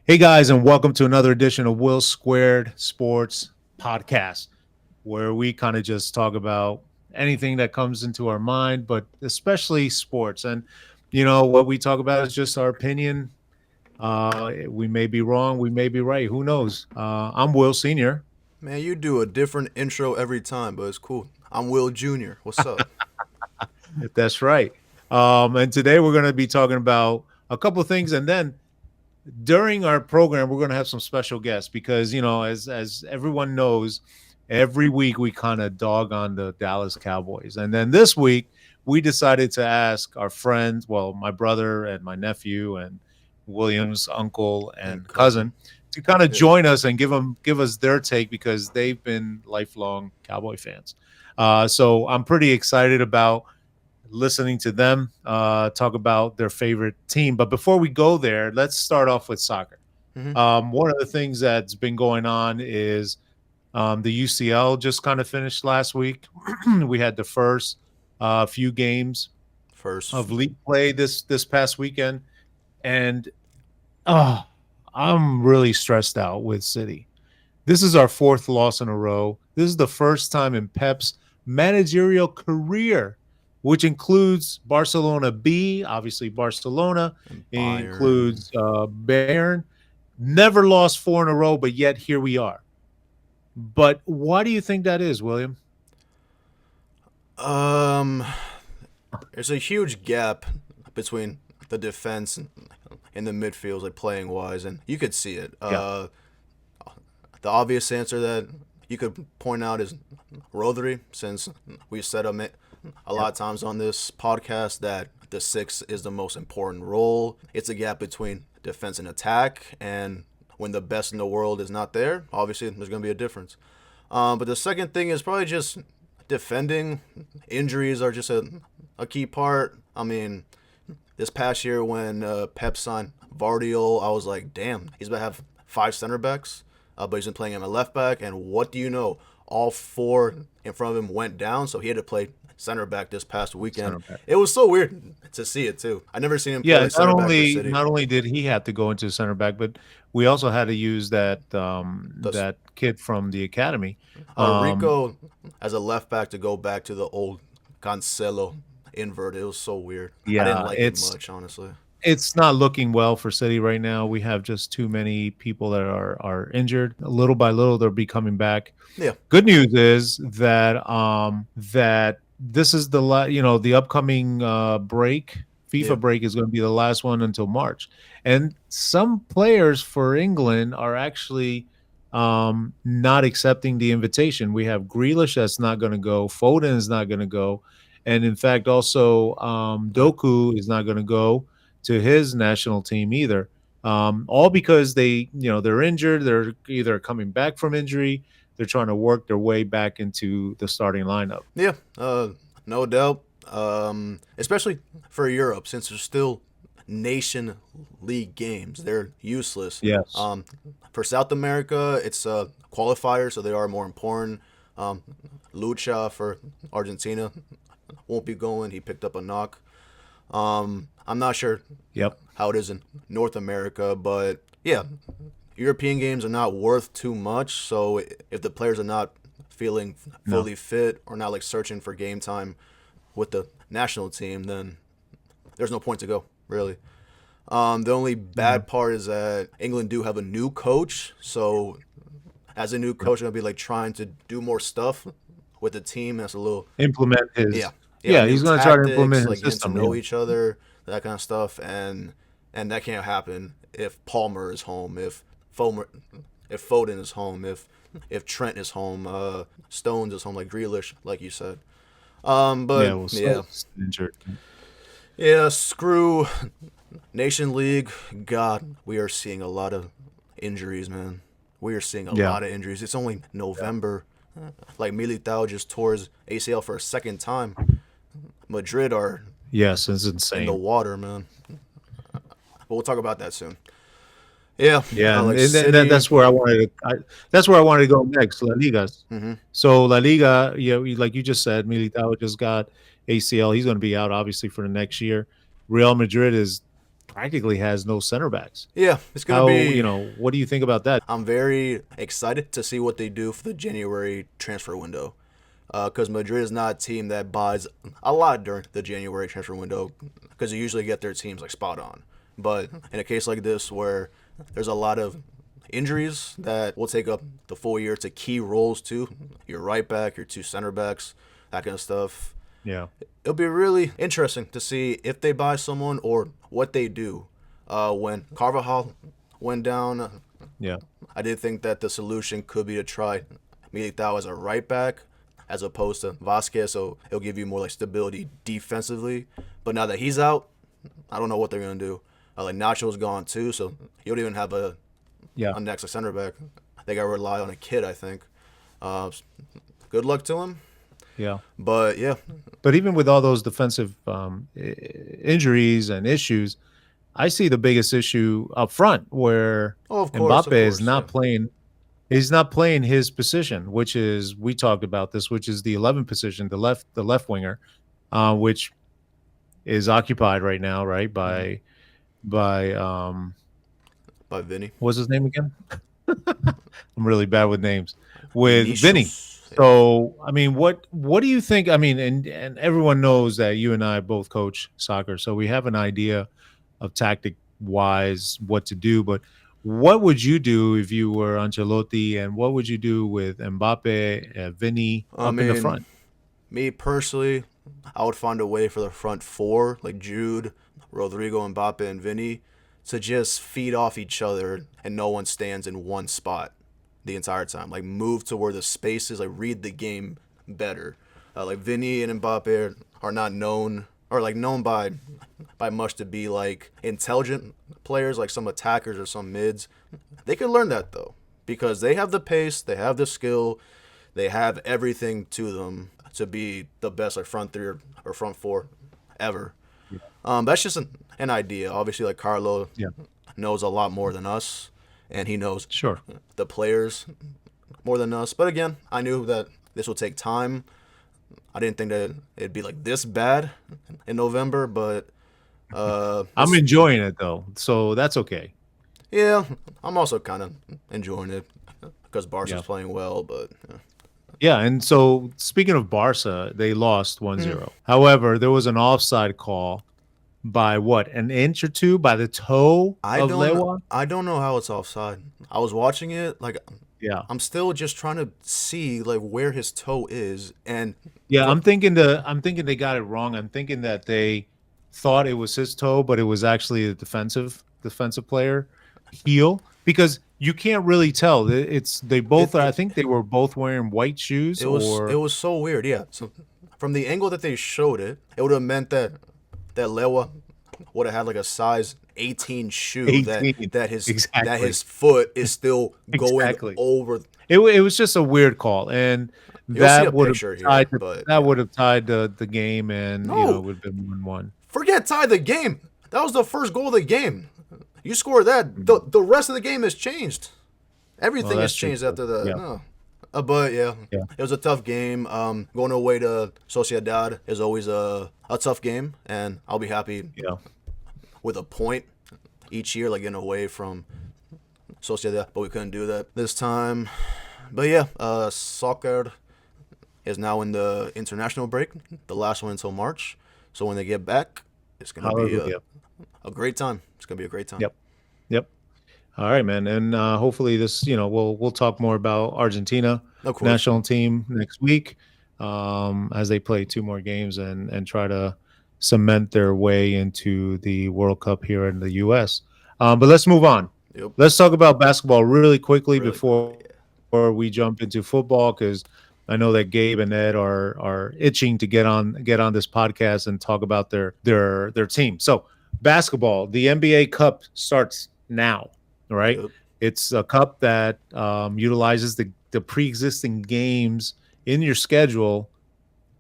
Hey guys, and welcome to another edition of Will Squared Sports Podcast, where we kind of just talk about anything that comes into our mind, but especially sports. And what we talk about is just our opinion. We may be wrong, we may be right. Who knows? I'm Will Senior. Man, you do a different intro every time, but it's cool. I'm Will Jr. What's up? If that's right. And today we're going to be talking about a couple of things, and then during our program, we're going to have some special guests because as everyone knows, every week we kind of dog on the Dallas Cowboys, and then this week we decided to ask our friends, well, my brother and my nephew and William's uncle And and cousin. cousin, to kind of Yeah. join us and give us their take because they've been lifelong Cowboy fans. So I'm pretty excited about listening to them talk about their favorite team. But before we go there, let's start off with soccer. hmm One of the things that's been going on is the UCL just kind of finished last week. We had the first few games First. of league play this past weekend, and oh, I'm really stressed out with City. This is our fourth loss in a row. This is the first time in Pep's managerial career, which includes Barcelona B, obviously Barcelona. And It Bayern. includes Bayern. Never lost four in a row, but yet here we are. But why do you think that is, William? Um, there's a huge gap between the defense and the midfield, like playing wise, and you could see it. Yeah, The obvious answer that you could point out is Rodri, since we've said a yeah, lot of times on this podcast that the six is the most important role. It's a gap between defense and attack, and when the best in the world is not there, obviously there's going to be a difference. But the second thing is probably just defending. Injuries are just a key part. I mean, this past year when Pep signed Vardiol, I was like, damn, he's about to have five center backs, but he's been playing him at left back. And what do you know? All four in front of him went down, so he had to play center back this past weekend. center back. It was so weird to see it too. I never seen him Yeah, play center back for City. not only did he have to go into center back, but we also had to use that The that kid from the academy. Um, Rico as a left back to go back to the old Cancelo invert. It was so weird. I didn't yeah, like it much, honestly. it's not looking well for City right now. We have just too many people that are injured. Little by little, they'll be coming back. Yeah, Good news is that this is the upcoming break. yeah. FIFA break is going to be the last one until March, and some players for England are actually not accepting the invitation. We have Grealish that's not going to go. Foden is not going to go, and in fact, also Uh, Doku is not going to go to his national team either. All because they're injured. They're either coming back from injury. They're trying to work their way back into the starting lineup. yeah, no doubt. Especially for Europe, since there's still nation league games, they're useless. Yes. For South America, it's qualifiers, so they are more important. Um, Lucha for Argentina won't be going. He picked up a knock. I'm not sure Yep. how it is in North America, but yeah, European games are not worth too much. So if the players are not feeling No. fully fit or not like searching for game time with the national team, then there's no point to go really. The only Yeah. bad part is that England do have a new coach, so as a new Yep. coach, I'm gonna be like trying to do more stuff with the team. That's a little Implement yeah, his. yeah, Yeah, new he's going to try to tactics, implement his like getting to system. know Yeah. each other, that kind of stuff, and that can't happen if Palmer is home, if Foden is home, if Trent is home, Stones is home, like Grealish, like you said. Yeah. But Well, yeah, so injured. yeah, screw Nation League. God, we are seeing a lot of injuries, man. We are seeing a Yeah. lot of injuries. It's only Yeah. November. Like Militao just tore his ACL for a second time. Madrid are Yes, it's in the insane. water, man. But we'll talk about that soon. Yeah, Yeah, and, like and City. that's where I wanted to. That's where I wanted to go next. La Ligas. hmm So La Liga, like you just said, Militao just got ACL. He's going to be out obviously for the next year. Real Madrid is practically has no center backs. Yeah, it's gonna How, be. what do you think about that? I'm very excited to see what they do for the January transfer window. Because Madrid is not a team that buys a lot during the January transfer window, because they usually get their teams like spot on. But in a case like this, where there's a lot of injuries that will take up the full year to key roles too, your right back, your two center backs, that kind of stuff. Yeah. It'll be really interesting to see if they buy someone or what they do. When Carvajal went down, Yeah. I did think that the solution could be to try Militao as a right back as opposed to Vasquez, so it'll give you more like stability defensively. But now that he's out, I don't know what they're gonna do. Like Nacho's gone too, so you don't even have Yeah. a next center back. They got to rely on a kid, I think. Good luck to him. Yeah. But yeah, But even with all those defensive injuries and issues, I see the biggest issue up front where oh Mbappe of is course, yeah. not playing. He's not playing his position, which is we talked about this, which is the 11 position, the left winger, which is occupied right now, right Mm-hmm. by By Vinny, what's his name again? I'm really bad with names. With Vinny. Vinicius, yeah. So, I mean, what do you think? I mean, and everyone knows that you and I both coach soccer, so we have an idea of tactic wise what to do. But what would you do if you were Ancelotti, and what would you do with Mbappe, Vinny I up in the mean, front? me personally, I would find a way for the front four, like Jude, Rodrigo, Mbappe, and Vinny, to just feed off each other and no one stands in one spot the entire time. Like move to where the space is, like read the game better. Like Vinny and Mbappe are not known or like known by much to be like intelligent players, like some attackers or some mids. They can learn that though because they have the pace, they have the skill, they have everything to them to be the best like front three or front four ever. That's just an idea. Obviously, like Carlo Yeah, knows a lot more than us, and he knows sure. the players more than us. But again, I knew that this would take time. I didn't think that it'd be like this bad in November, but I'm it's enjoying it though, so that's okay. yeah. I'm also kind of enjoying it because Barca's Yeah. playing well, but yeah. Yeah, and so speaking of Barca, they lost 1-0. Mm. However, there was an offside call by what, an inch or two by the toe of Lewa? I don't know how it's offside. I was watching it like Yeah. I'm still just trying to see like where his toe is, and Yeah, for, I'm thinking they got it wrong. I'm thinking that they thought it was his toe, but it was actually a defensive player heel because you can't really tell. It's they both it, I think they were both wearing white shoes it or was so weird. Yeah. So from the angle that they showed it, it would have meant that Lewa would have had like a size 18 shoe 18. that Exactly. his foot is still going Exactly. over. It was just a weird call, and You'll see that a would have picture here, tied but yeah. the game, and it No, would have been 1-1. forget tie the game. That was the first goal of the game. You score that, the rest of the game has changed. Well, Everything has that's true changed too. after that. Yeah, No. But yeah, yeah, it was a tough game. Going away to Sociedad is always a tough game, and I'll be happy yeah. with a point each year, like getting away from Sociedad, but we couldn't do that this time. But yeah, soccer is now in the international break, the last one until March. So when they get back, it's gonna be Hallelujah. a great time. It's gonna be a great time. Yep, yep. All right, man, and hopefully this, we'll talk more about Argentina Of course. national team next week, as they play two more games and try to cement their way into the World Cup here in the U.S. But let's move on. Yep. Let's talk about basketball really quickly Really quickly. before Yeah. we jump into football, because I know that Gabe and Ed are itching to get on this podcast and talk about their team. So basketball, the NBA Cup starts now. All right, Yep. it's a cup that utilizes the pre-existing games in your schedule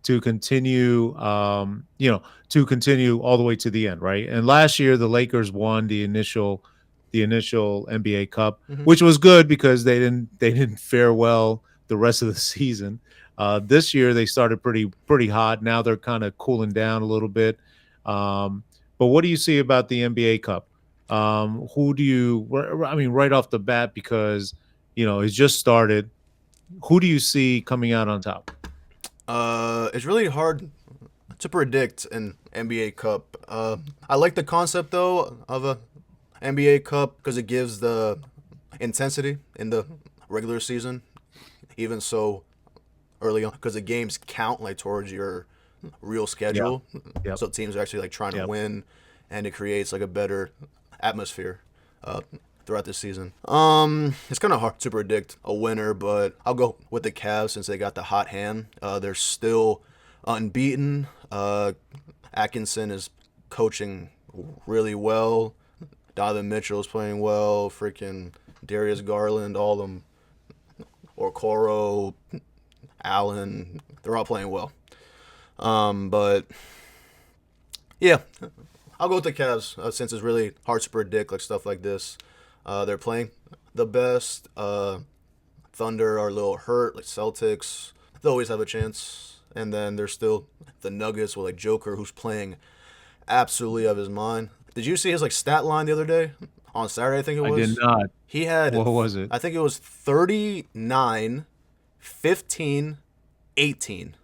to continue, to continue all the way to the end, right? And last year the Lakers won the initial NBA Cup, Hmm. which was good because they didn't fare well the rest of the season. This year they started pretty hot. Now they're kind of cooling down a little bit. Um, but what do you see about the NBA Cup? Who do you? I mean, right off the bat, because it's just started. Who do you see coming out on top? It's really hard to predict an NBA Cup. I like the concept though of a NBA Cup because it gives the intensity in the regular season. Even so, early on, because the games count like towards your real Yeah. schedule. Yep. So teams are actually like trying to Yep. win, and it creates like a better atmosphere uh, throughout the season. It's kind of hard to predict a winner, but I'll go with the Cavs since they got the hot hand. They're still unbeaten. Atkinson is coaching really well. Donovan Mitchell is playing well. Freaking Darius Garland, all of them, or Coro, Allen, they're all playing well. But yeah, I'll go with the Cavs since it's really hard to predict like stuff like this. They're playing the best. Thunder are a little hurt, like Celtics. They always have a chance. And then there's still the Nuggets with like Joker, who's playing absolutely of his mind. Did you see his like stat line the other day on Saturday? I think it I did was. not. He had, What was it? I think it was 39, 15, 18.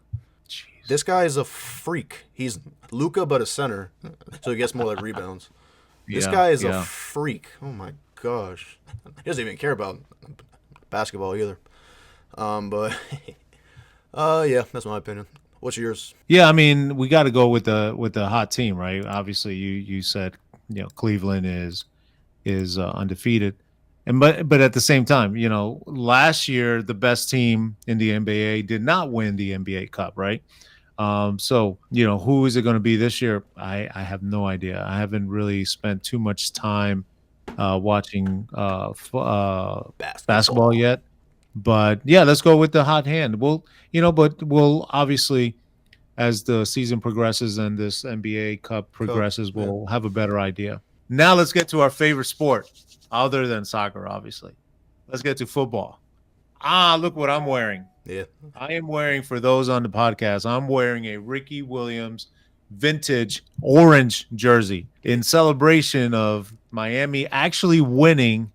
Jeez. This guy is a freak. He's Luca, but a center, so he gets more like rebounds. This Yeah. guy is a Yeah. freak. Oh my gosh, he doesn't even care about basketball either. But yeah, that's my opinion. What's yours? Yeah. I mean, we got to go with the hot team, right? Obviously, you said Cleveland is undefeated, and but at the same time, last year the best team in the NBA did not win the NBA Cup, right? So who is it going to be this year? I have no idea. I haven't really spent too much time watching basketball Basketball yet. But yeah, let's go with the hot hand. But we'll obviously, as the season progresses and this NBA Cup cup. progresses, Yeah, we'll have a better idea. Now let's get to our favorite sport, other than soccer, obviously. Let's get to football. Look what I'm wearing. yeah. I am wearing, for those on the podcast, I'm wearing a Ricky Williams vintage orange jersey in celebration of Miami actually winning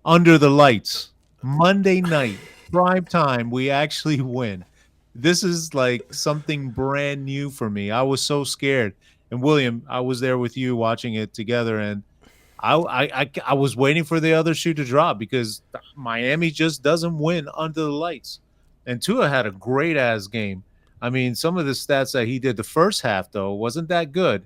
under the lights. Monday night, prime time, we actually win. This is like something brand new for me. I was so scared. And William, I was there with you watching it together, and I was waiting for the other shoe to drop because Miami just doesn't win under the lights. And Tua had a great ass game. I mean, some of the stats that he did the first half though wasn't that good,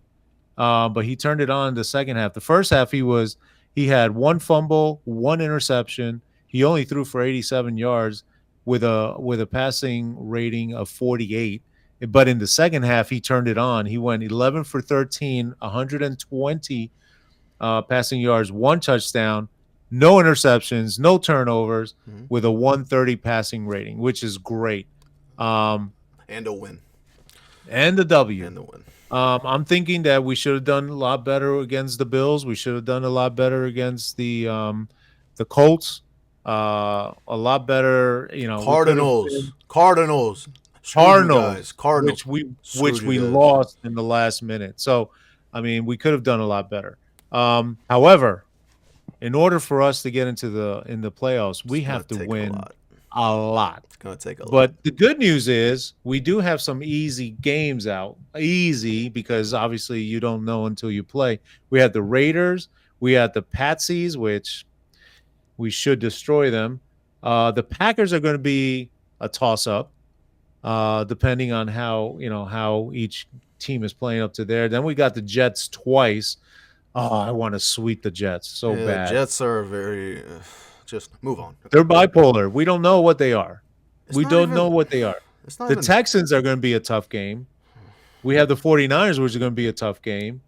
but he turned it on the second half. The first half he had one fumble, one interception. He only threw for 87 yards with a passing rating of 48. But in the second half, he turned it on. He went 11 for 13, 120 passing yards, one touchdown, no interceptions, no turnovers, Mm-hmm. with a 130 passing rating, which is great. Um, And a win. and the W. And the win. I'm thinking that we should have done a lot better against the Bills. We should have done a lot better against the Colts. A lot better, we could have Cardinals. been Cardinals. Screwed you Cardinals, guys. Cardinals. which we Screwed you guys. lost in the last minute. So, I mean, we could have done a lot better. However, in order for us to get in the playoffs, we It's gonna have to take a win lot. a lot. It's gonna take a lot. But the good news is we do have some easy games out. Easy because obviously you don't know until you play. We had the Raiders, we had the Patsies, which we should destroy them. The Packers are going to be a toss up, depending on how each team is playing up to there. Then we got the Jets twice. Oh, I want to sweep the Jets so Yeah, the bad. Jets are very. Just move on. They're bipolar. We don't know what they are. It's We not don't know even. what they are. It's not The even. Texans are going to be a tough game. We have the 49ers, which is going to be a tough game.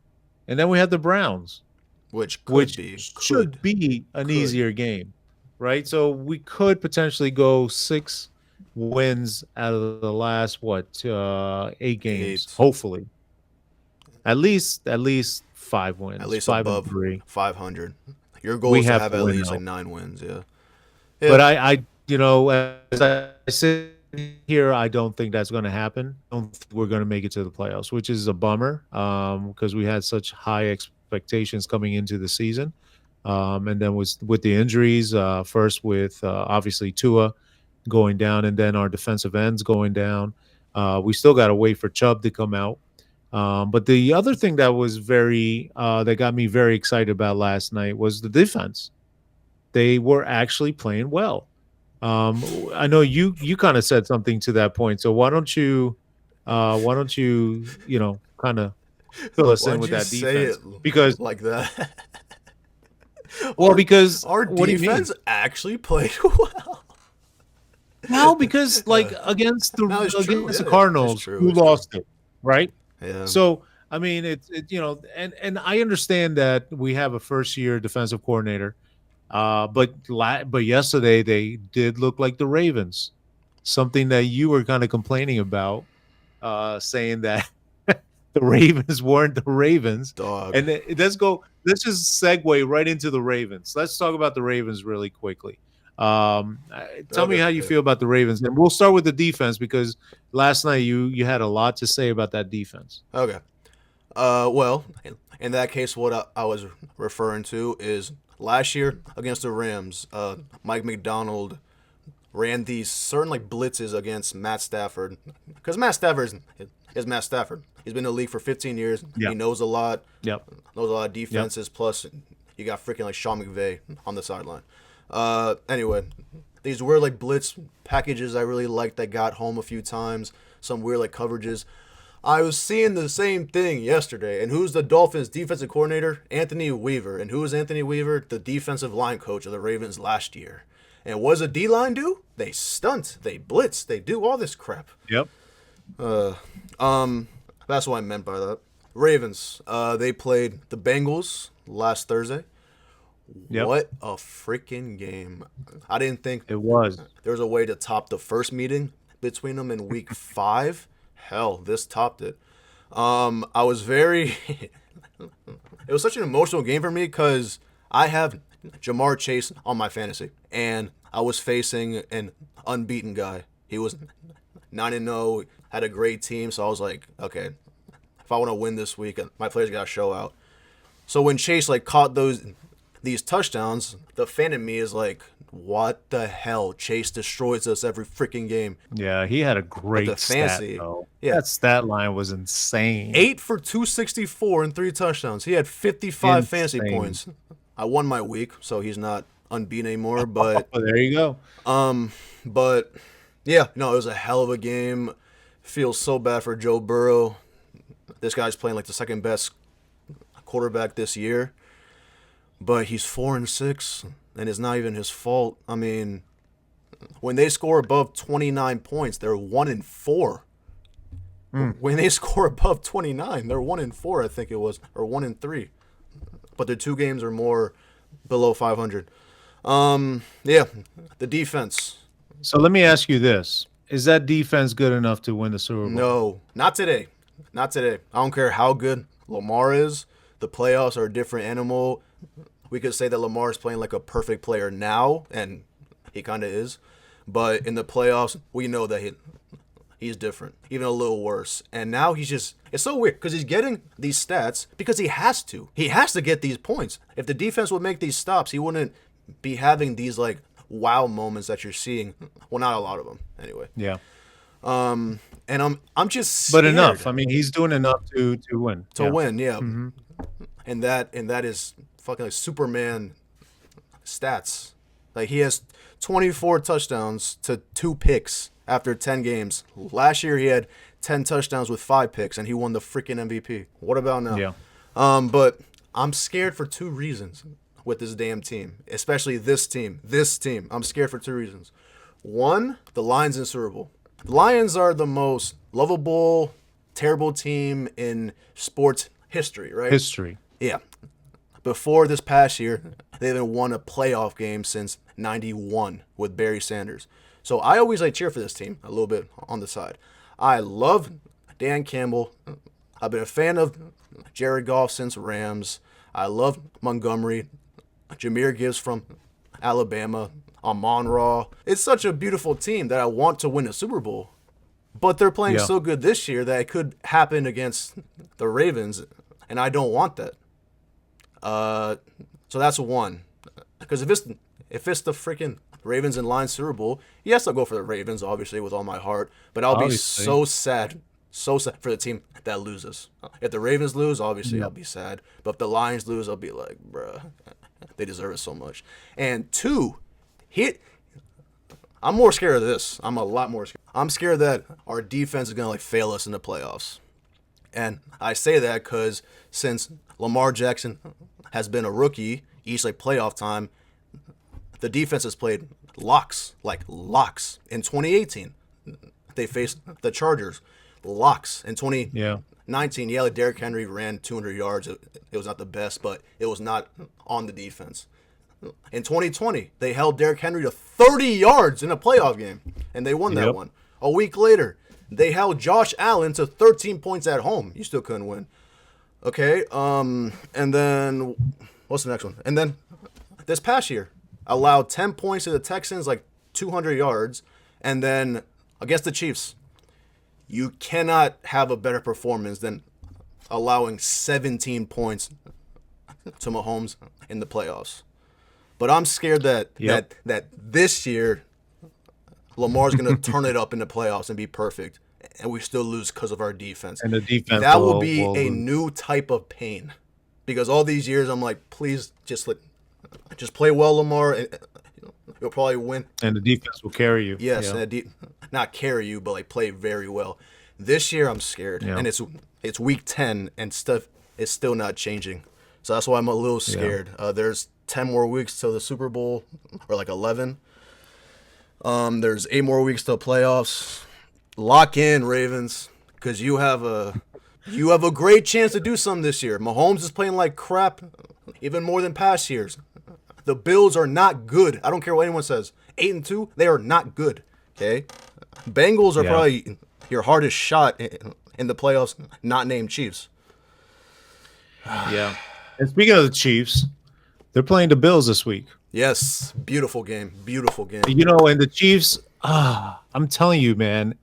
And then we have the Browns, Which could which be. should be an Could. easier game, right? So we could potentially go 6 wins out of the last, 8 games, 8. hopefully. At least 5 wins, At least 5 and above 3. 500. Your goal We is to have have to at win least out. like 9 wins. Yeah. But Yeah. as I sit here, I don't think that's going to happen. I don't think we're going to make it to the playoffs, which is a bummer, because we had such high expectations coming into the season. And then was with the injuries, first with obviously Tua going down, and then our defensive ends going down. We still got to wait for Chubb to come out. But the other thing that was that got me very excited about last night was the defense. They were actually playing well. I know you kind of said something to that point. So why don't you kind of fill us in Why'd with you that say it defense? Because like that? well, our because our what do you mean? defense actually played well. Well, because like against No, it's true. the Yeah, it's Cardinals, true. you It's true. lost it, right? Yeah. So I mean, and I understand that we have a first year defensive coordinator, but yesterday they did look like the Ravens, something that you were kind of complaining about, saying that the Ravens weren't the Ravens. Dog. And let's go. Let's just segue right into the Ravens. Let's talk about the Ravens really quickly. Tell me Okay. how you Yeah. feel about the Ravens, and we'll start with the defense because last night you had a lot to say about that defense. Okay. Well, in that case, what I was referring to is last year against the Rams, Mike McDonald ran these certain like blitzes against Matt Stafford because Matt Stafford is Matt Stafford. He's been in the league for 15 years. Yeah. He knows a lot. Yep. Knows a lot of defenses. Yep. Plus, you got freaking like Sean McVay on the sideline. Anyway, these weird like blitz packages I really liked that got home a few times. Some weird like coverages. I was seeing the same thing yesterday. And who's the Dolphins defensive coordinator? Anthony Weaver. And who is Anthony Weaver? The defensive line coach of the Ravens last year. And what does the D-line do? They stunt. They blitz. They do all this crap. Yep. That's what I meant by that. Ravens. They played the Bengals last Thursday. Yep. What a freaking game. I didn't think it was. There was a way to top the first meeting between them in week 5. Hell, this topped it. I was very... It was such an emotional game for me because I have Jamar Chase on my fantasy. And I was facing an unbeaten guy. He was 9-0, had a great team. So I was like, okay, if I want to win this week, my players got to show out. So when Chase like caught these touchdowns, the fan in me is like, what the hell? Chase destroys us every freaking game. Yeah, he had a great stat, though. Yeah. That stat line was insane. 8 for 264 and 3 touchdowns. He had 55 fantasy points. I won my week, so he's not unbeaten anymore. But there you go. But yeah, no, it was a hell of a game. Feels so bad for Joe Burrow. This guy's playing like the second best quarterback this year. But he's 4-6, and it's not even his fault. I mean, when they score above 29 points, they're 1-4. When they score above 29, they're 1-4, I think it was, or 1-3. But their 2 games are more below 500. Yeah, the defense. So let me ask you this: is that defense good enough to win the Super Bowl? No, not today. Not today. I don't care how good Lamar is. The playoffs are a different animal. We could say that Lamar is playing like a perfect player now, and he kind of is. But in the playoffs, we know that he's different, even a little worse. And now he's just, it's so weird because he's getting these stats because he has to. He has to get these points. If the defense would make these stops, he wouldn't be having these like wow moments that you're seeing. Well, not a lot of them, anyway. Yeah. And I'm just scared. But enough. I mean, he's doing enough to win. To win, yeah. Mm-hmm. And that is fucking like Superman stats. Like he has 24 touchdowns to 2 picks after 10 games. Last year he had 10 touchdowns with 5 picks and he won the freaking MVP. What about now? Yeah. But I'm scared for 2 reasons with this damn team, especially this team. I'm scared for 2 reasons. One, the Lions in Super Bowl. The Lions are the most lovable, terrible team in sports history, right? History. Yeah. Before this past year, they haven't won a playoff game since 91 with Barry Sanders. So I always like cheer for this team a little bit on the side. I love Dan Campbell. I've been a fan of Jared Goff since Rams. I love Montgomery. Jahmyr Gibbs from Alabama. Amon-Ra. It's such a beautiful team that I want to win a Super Bowl. But they're playing so good this year that it could happen against the Ravens, and I don't want that. So that's one. Because if it's the freaking Ravens and Lions Super Bowl, yes, I'll go for the Ravens, obviously, with all my heart. But I'll be Obviously. so sad for the team that loses. If the Ravens lose, obviously Yeah. I'll be sad. But if the Lions lose, I'll be like, bruh, they deserve it so much. And two, I'm more scared of this. I'm a lot more scared. I'm scared that our defense is gonna like fail us in the playoffs. And I say that because since Lamar Jackson has been a rookie each like playoff time, the defense has played locks, like locks. In 2018, they faced the Chargers, locks. In Yeah. 2019, yeah, like Derrick Henry ran 200 yards. It was not the best, but it was not on the defense. In 2020, they held Derrick Henry to 30 yards in a playoff game, and they won that Yep. one. A week later, they held Josh Allen to 13 points at home. You still couldn't win. Okay, and then what's the next one? And then this past year, allowed 10 points to the Texans, like 200 yards, and then against the Chiefs, you cannot have a better performance than allowing 17 points to Mahomes in the playoffs. But I'm scared that Yep. that this year Lamar's going to turn it up in the playoffs and be perfect, and we still lose because of our defense. And the defense That will be will a lose. new type of pain, because all these years I'm like, please just play well, Lamar. And you'll probably win. And the defense will carry you. Yes, Yeah. not carry you, but like play very well. This year I'm scared, Yeah. and it's week 10 and stuff is still not changing. So that's why I'm a little scared. There's 10 more weeks till the Super Bowl, or like 11. There's 8 more weeks till playoffs. Lock in, Ravens, because you have a great chance to do something this year. Mahomes is playing like crap, even more than past years. The Bills are not good. I don't care what anyone says. 8-2, they are not good. Okay, Bengals are Yeah. probably your hardest shot in the playoffs, not named Chiefs. Yeah. And speaking of the Chiefs, they're playing the Bills this week. Yes, beautiful game, beautiful game. You know, and the Chiefs, I'm telling you, man,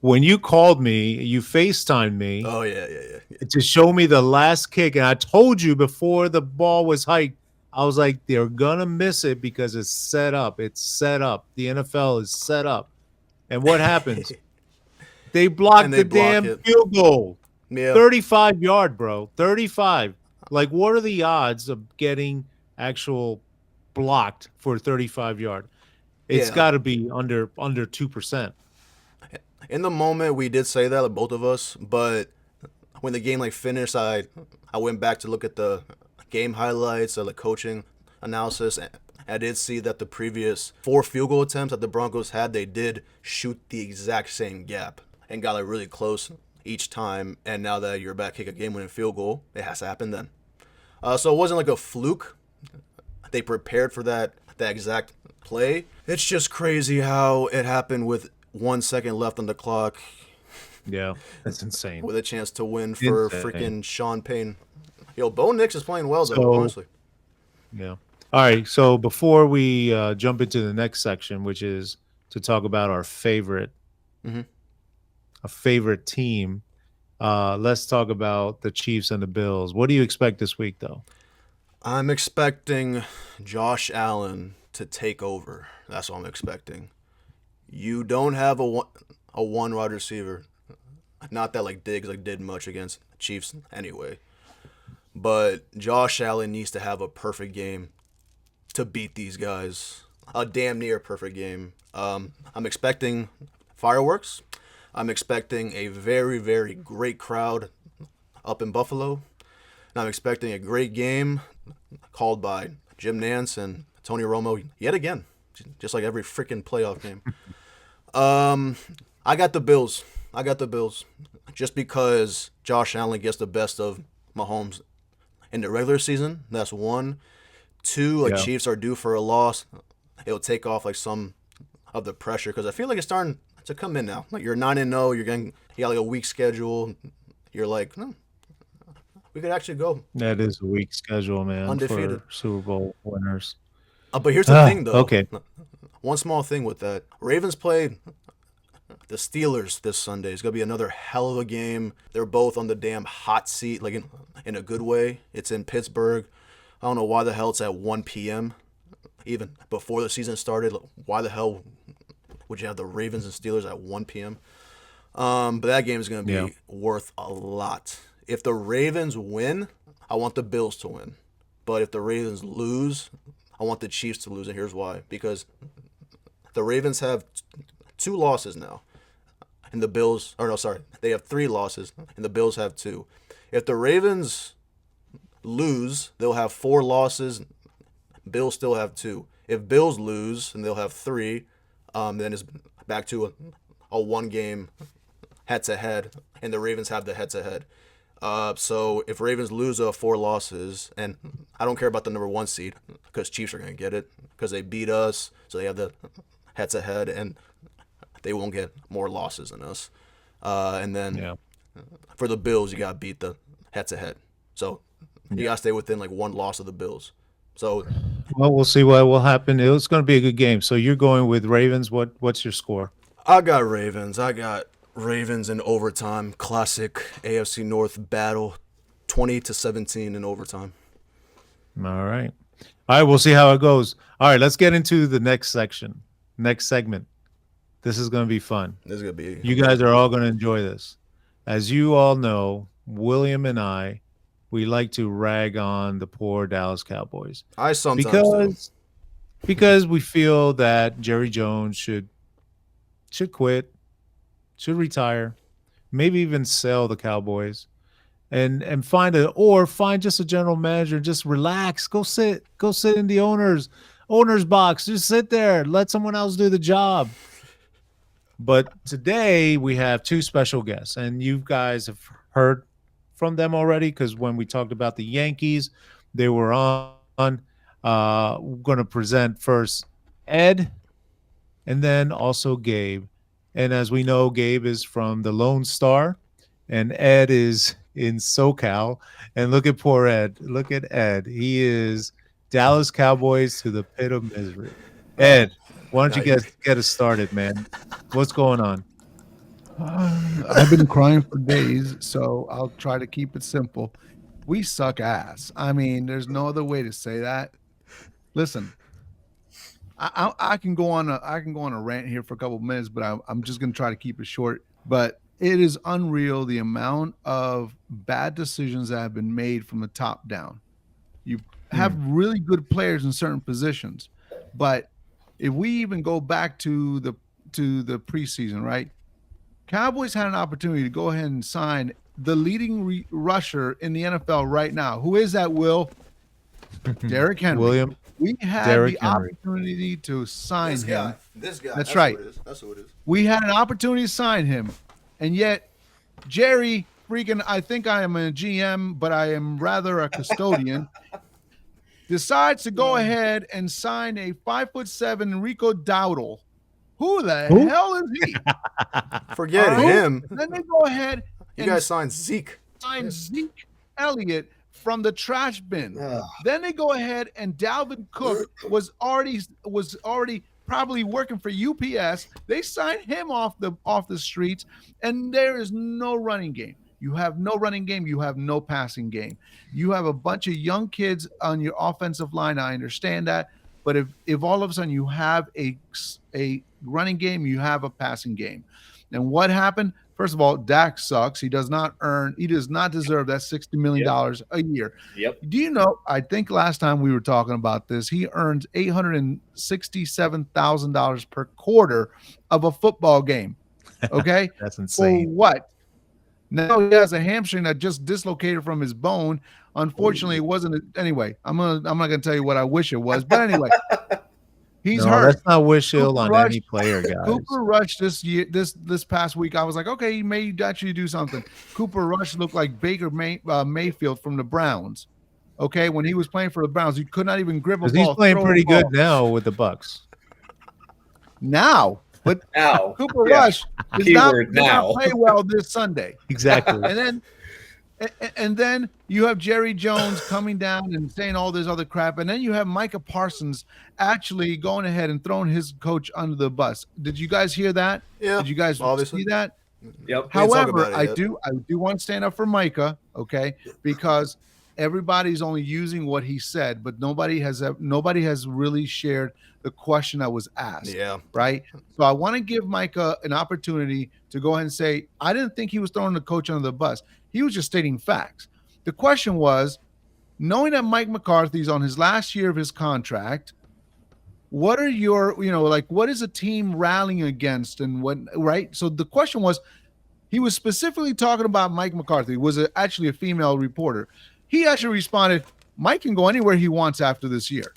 when you called me, you FaceTimed me Oh yeah. to show me the last kick. And I told you before the ball was hiked, I was like, they're going to miss it because it's set up. It's set up. The NFL is set up. And what happens? They blocked And they the block damn it. field goal. Yeah. 35 yard, bro. 35. Like, what are the odds of getting actual blocked for 35 yard? It's Yeah. got to be under 2%. In the moment, we did say that, like, both of us. But when the game like finished, I went back to look at the game highlights or the coaching analysis. And I did see that the previous 4 field goal attempts that the Broncos had, they did shoot the exact same gap and got like really close each time. And now that you're about to kick a game-winning field goal, it has to happen then. So it wasn't like a fluke. They prepared for that exact play. It's just crazy how it happened with 1 second left on the clock, Yeah, that's insane. with a chance to win for Insane. freaking Sean Payne. Yo, Bo Nix is playing well though, So- honestly. Yeah. All right. So before we jump into the next section, which is to talk about our favorite, Mhm. a favorite team, let's talk about the Chiefs and the Bills. What do you expect this week, though? I'm expecting Josh Allen to take over. That's what I'm expecting. You don't have a one wide receiver. Not that like Diggs like did much against Chiefs anyway. But Josh Allen needs to have a perfect game to beat these guys. A damn near perfect game. I'm expecting fireworks. I'm expecting a very, very great crowd up in Buffalo. And I'm expecting a great game called by Jim Nance and Tony Romo yet again, just like every freaking playoff game. I got the Bills. Just because Josh Allen gets the best of Mahomes in the regular season. That's one. 2, like Yeah. Chiefs are due for a loss. It'll take off like some of the pressure because I feel like it's starting to come in now. Like you're 9-0, you got like a weak schedule. You're like, we could actually go. That is a weak schedule, man, Undefeated. for Super Bowl winners. But here's the thing, though. Okay. One small thing with that. Ravens played the Steelers this Sunday. It's going to be another hell of a game. They're both on the damn hot seat, like in a good way. It's in Pittsburgh. I don't know why the hell it's at 1 p.m. Even before the season started. Why the hell would you have the Ravens and Steelers at 1 p.m.? But that game is going to be worth a lot. If the Ravens win, I want the Bills to win. But if the Ravens lose, I want the Chiefs to lose, and here's why. Because the Ravens have 2 losses now. And the Bills, they have 3 losses, and the Bills have 2. If the Ravens lose, they'll have 4 losses. Bills still have 2. If Bills lose, and they'll have 3, then it's back to a 1-game head-to-head, and the Ravens have the head-to-head. So if Ravens lose 4 losses, and I don't care about the number 1 seed because Chiefs are going to get it because they beat us, so they have the head-to-head, and they won't get more losses than us. And then for the Bills, you got to beat the head-to-head. So you got to stay within like 1 loss of the Bills. So, well, we'll see what will happen. It's going to be a good game. So you're going with Ravens. What's your score? I got Ravens. In overtime. Classic AFC North battle. 20-17 in overtime. All right. We'll see how it goes. All right, let's get into the next segment. This is going to be fun. This is going to be. You guys are all going to enjoy this. As you all know, William and I, we like to rag on the poor Dallas Cowboys. I sometimes because we feel that Jerry Jones should quit, should retire, maybe even sell the Cowboys, and find just a general manager. Just relax, go sit in the owner's box. Just sit there, let someone else do the job. But today we have 2 special guests, and you guys have heard from them already because when we talked about the Yankees, they were on. We're going to present first Ed and then also Gabe. And as we know, Gabe is from the Lone Star and Ed is in SoCal. And look at poor Ed. Look at Ed. He is Dallas Cowboys to the pit of misery. Ed, why don't you get us started, man? What's going on? I've been crying for days, so I'll try to keep it simple. We suck ass. I mean, there's no other way to say that. Listen, I can go on a rant here for a couple of minutes, but I'm just gonna try to keep it short. But it is unreal the amount of bad decisions that have been made from the top down. You have really good players in certain positions, but if we even go back to the preseason, right? Cowboys had an opportunity to go ahead and sign the leading rusher in the NFL right now. Who is that, Will? Derrick Henry. William. We had Derrick the Henry. opportunity to sign him. This guy. That's right. That's who it is. We had an opportunity to sign him. And yet, Jerry freaking, I think I am a GM, but I am rather a custodian, decides to go ahead and sign a 5'7" Rico Dowdle. Who the hell is he? Forget him. Then they go ahead You guys signed Zeke. Zeke Elliott from the trash bin. Then they go ahead and Dalvin Cook was already probably working for UPS. They signed him off the streets, and there is no running game. You have no running game. You have no passing game. You have a bunch of young kids on your offensive line. I understand that. But if all of a sudden you have a running game, you have a passing game. And what happened? First of all, Dak sucks. He does not deserve that $60 million a year. Yep. Do you know, I think last time we were talking about this, he earns $867,000 per quarter of a football game. Okay? That's insane. For what? Now he has a hamstring that just dislocated from his bone. Unfortunately, it wasn't. Anyway, I'm not gonna tell you what I wish it was, but anyway, he's hurt. Let's not wish ill on any player, guys. Cooper Rush this past week, I was like, okay, he may actually do something. Cooper Rush looked like Baker Mayfield from the Browns. Okay, when he was playing for the Browns, he could not even grip a ball. He's playing pretty good now with the Bucks. Now. But now, Cooper Rush is not play well this Sunday. Exactly. And then you have Jerry Jones coming down and saying all this other crap. And then you have Micah Parsons actually going ahead and throwing his coach under the bus. Did you guys hear that? Yeah. Did you guys see that? Yep. However, I do want to stand up for Micah, okay? Because everybody's only using what he said, but nobody has really shared the question that was asked. Yeah. Right. So I want to give Mike an opportunity to go ahead and say, I didn't think he was throwing the coach under the bus. He was just stating facts. The question was, knowing that Mike McCarthy's on his last year of his contract, what are your, like, what is a team rallying against and what, right? So the question was, he was specifically talking about Mike McCarthy, was actually a female reporter. He actually responded, Mike can go anywhere he wants after this year.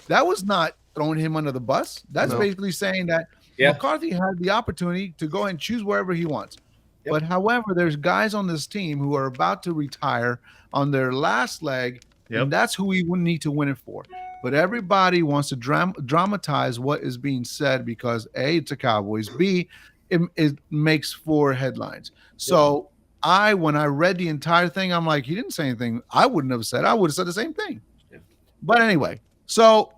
That was not throwing him under the bus. That's basically saying that McCarthy had the opportunity to go and choose wherever he wants. Yep. But however, there's guys on this team who are about to retire on their last leg, and that's who we would need to win it for. But everybody wants to dramatize what is being said because A, it's a Cowboys, B, it makes for headlines. So when I read the entire thing, I'm like, he didn't say anything I wouldn't have said. I would have said the same thing. Yeah. But anyway, so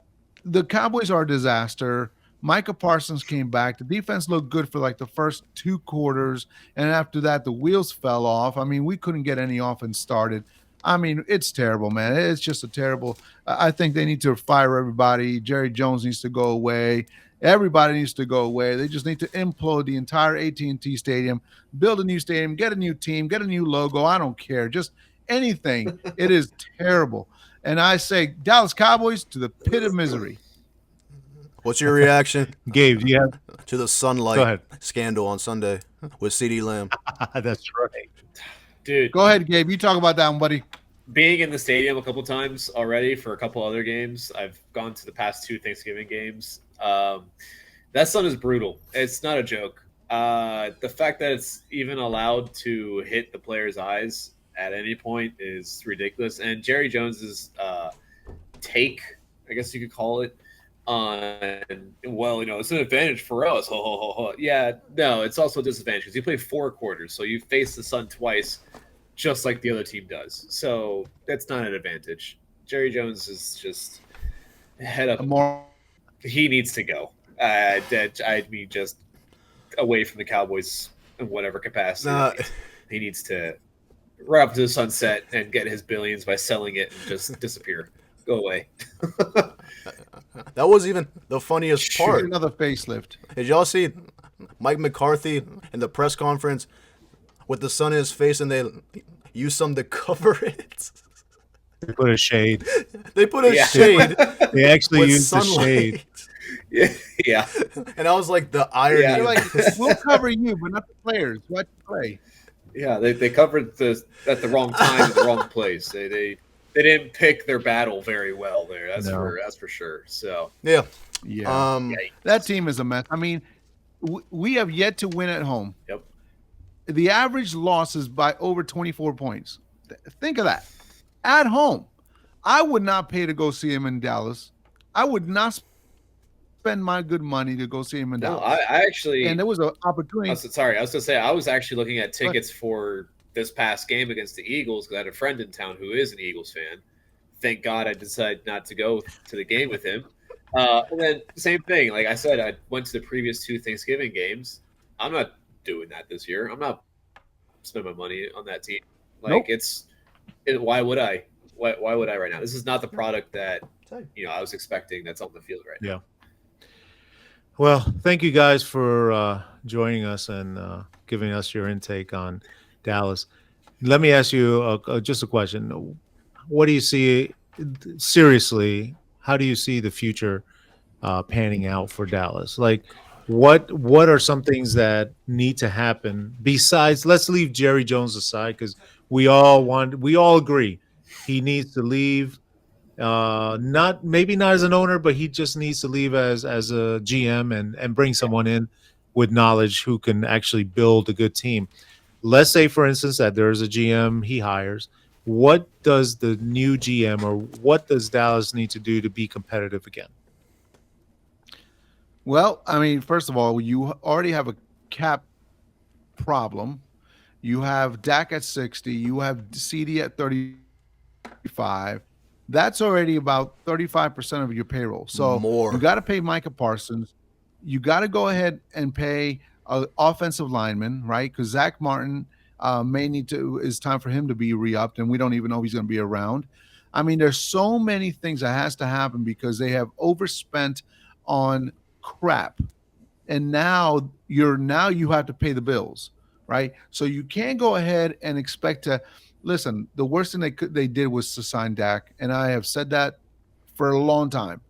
the Cowboys are a disaster. Micah Parsons came back. The defense looked good for like the first 2 quarters. And after that, the wheels fell off. I mean, we couldn't get any offense started. I mean, it's terrible, man. It's just a terrible. I think they need to fire everybody. Jerry Jones needs to go away. Everybody needs to go away. They just need to implode the entire AT&T Stadium, build a new stadium, get a new team, get a new logo. I don't care. Just anything. It is terrible. And I say, Dallas Cowboys to the pit of misery. What's your reaction, Gabe? Do you have to the Sunlight scandal on Sunday with CeeDee Lamb? That's right, dude. Go ahead, Gabe. You talk about that one, buddy. Being in the stadium a couple times already for a couple other games, I've gone to the past 2 Thanksgiving games. That sun is brutal. It's not a joke. The fact that it's even allowed to hit the player's eyes at any point is ridiculous. And Jerry Jones's take, I guess you could call it, it's an advantage for us. Ho, ho, ho, ho. Yeah, no, it's also a disadvantage because you play 4 quarters, so you face the sun twice, just like the other team does. So that's not an advantage. Jerry Jones is just head up. He needs to go. I mean, just away from the Cowboys in whatever capacity. He needs to right up to the sunset and get his billions by selling it and just disappear. Go away. That was even the funniest part. Another facelift. Did y'all see Mike McCarthy in the press conference with the sun in his face and they used something to cover it? They put a shade. They put a shade. They actually used the shade. Yeah. And I was like, the irony. Yeah, like, we'll cover you, but not the players. What play? Yeah, they covered at the wrong time in the wrong place. They didn't pick their battle very well there. That's for sure. So yeah. That team is a mess. I mean, we have yet to win at home. Yep. The average loss is by over 24 points. Think of that. At home, I would not pay to go see him in Dallas. I would not spend my good money to go see him in Dallas. I actually, and there was an opportunity. I was going to say, I was actually looking at tickets for this past game against the Eagles because I had a friend in town who is an Eagles fan. Thank God I decided not to go to the game with him. And then same thing. Like I said, I went to the previous 2 Thanksgiving games. I'm not doing that this year. I'm not spending my money on that team. Like why would I? Why would I right now? This is not the product that I was expecting that's on the field right now. Yeah. Well, thank you guys for joining us and giving us your intake on Dallas. Let me ask you just a question. What do you see, seriously, how do you see the future panning out for Dallas? Like, what are some things that need to happen besides, let's leave Jerry Jones aside because we all agree he needs to leave. Maybe not as an owner, but he just needs to leave as a GM and bring someone in with knowledge who can actually build a good team. Let's say, for instance, that there's a GM he hires. What does the new GM or what does Dallas need to do to be competitive again? Well, I mean, first of all, you already have a cap problem. You have Dak at 60. You have CD at 35. That's already about 35% of your payroll. So you got to pay Micah Parsons. You got to go ahead and pay an offensive lineman, right? Because Zach Martin may need to. It's time for him to be re-upped, and we don't even know if he's going to be around. I mean, there's so many things that has to happen because they have overspent on crap, and now you have to pay the bills, right? So you can't go ahead and expect to listen. The worst thing they did was to sign Dak, and I have said that for a long time.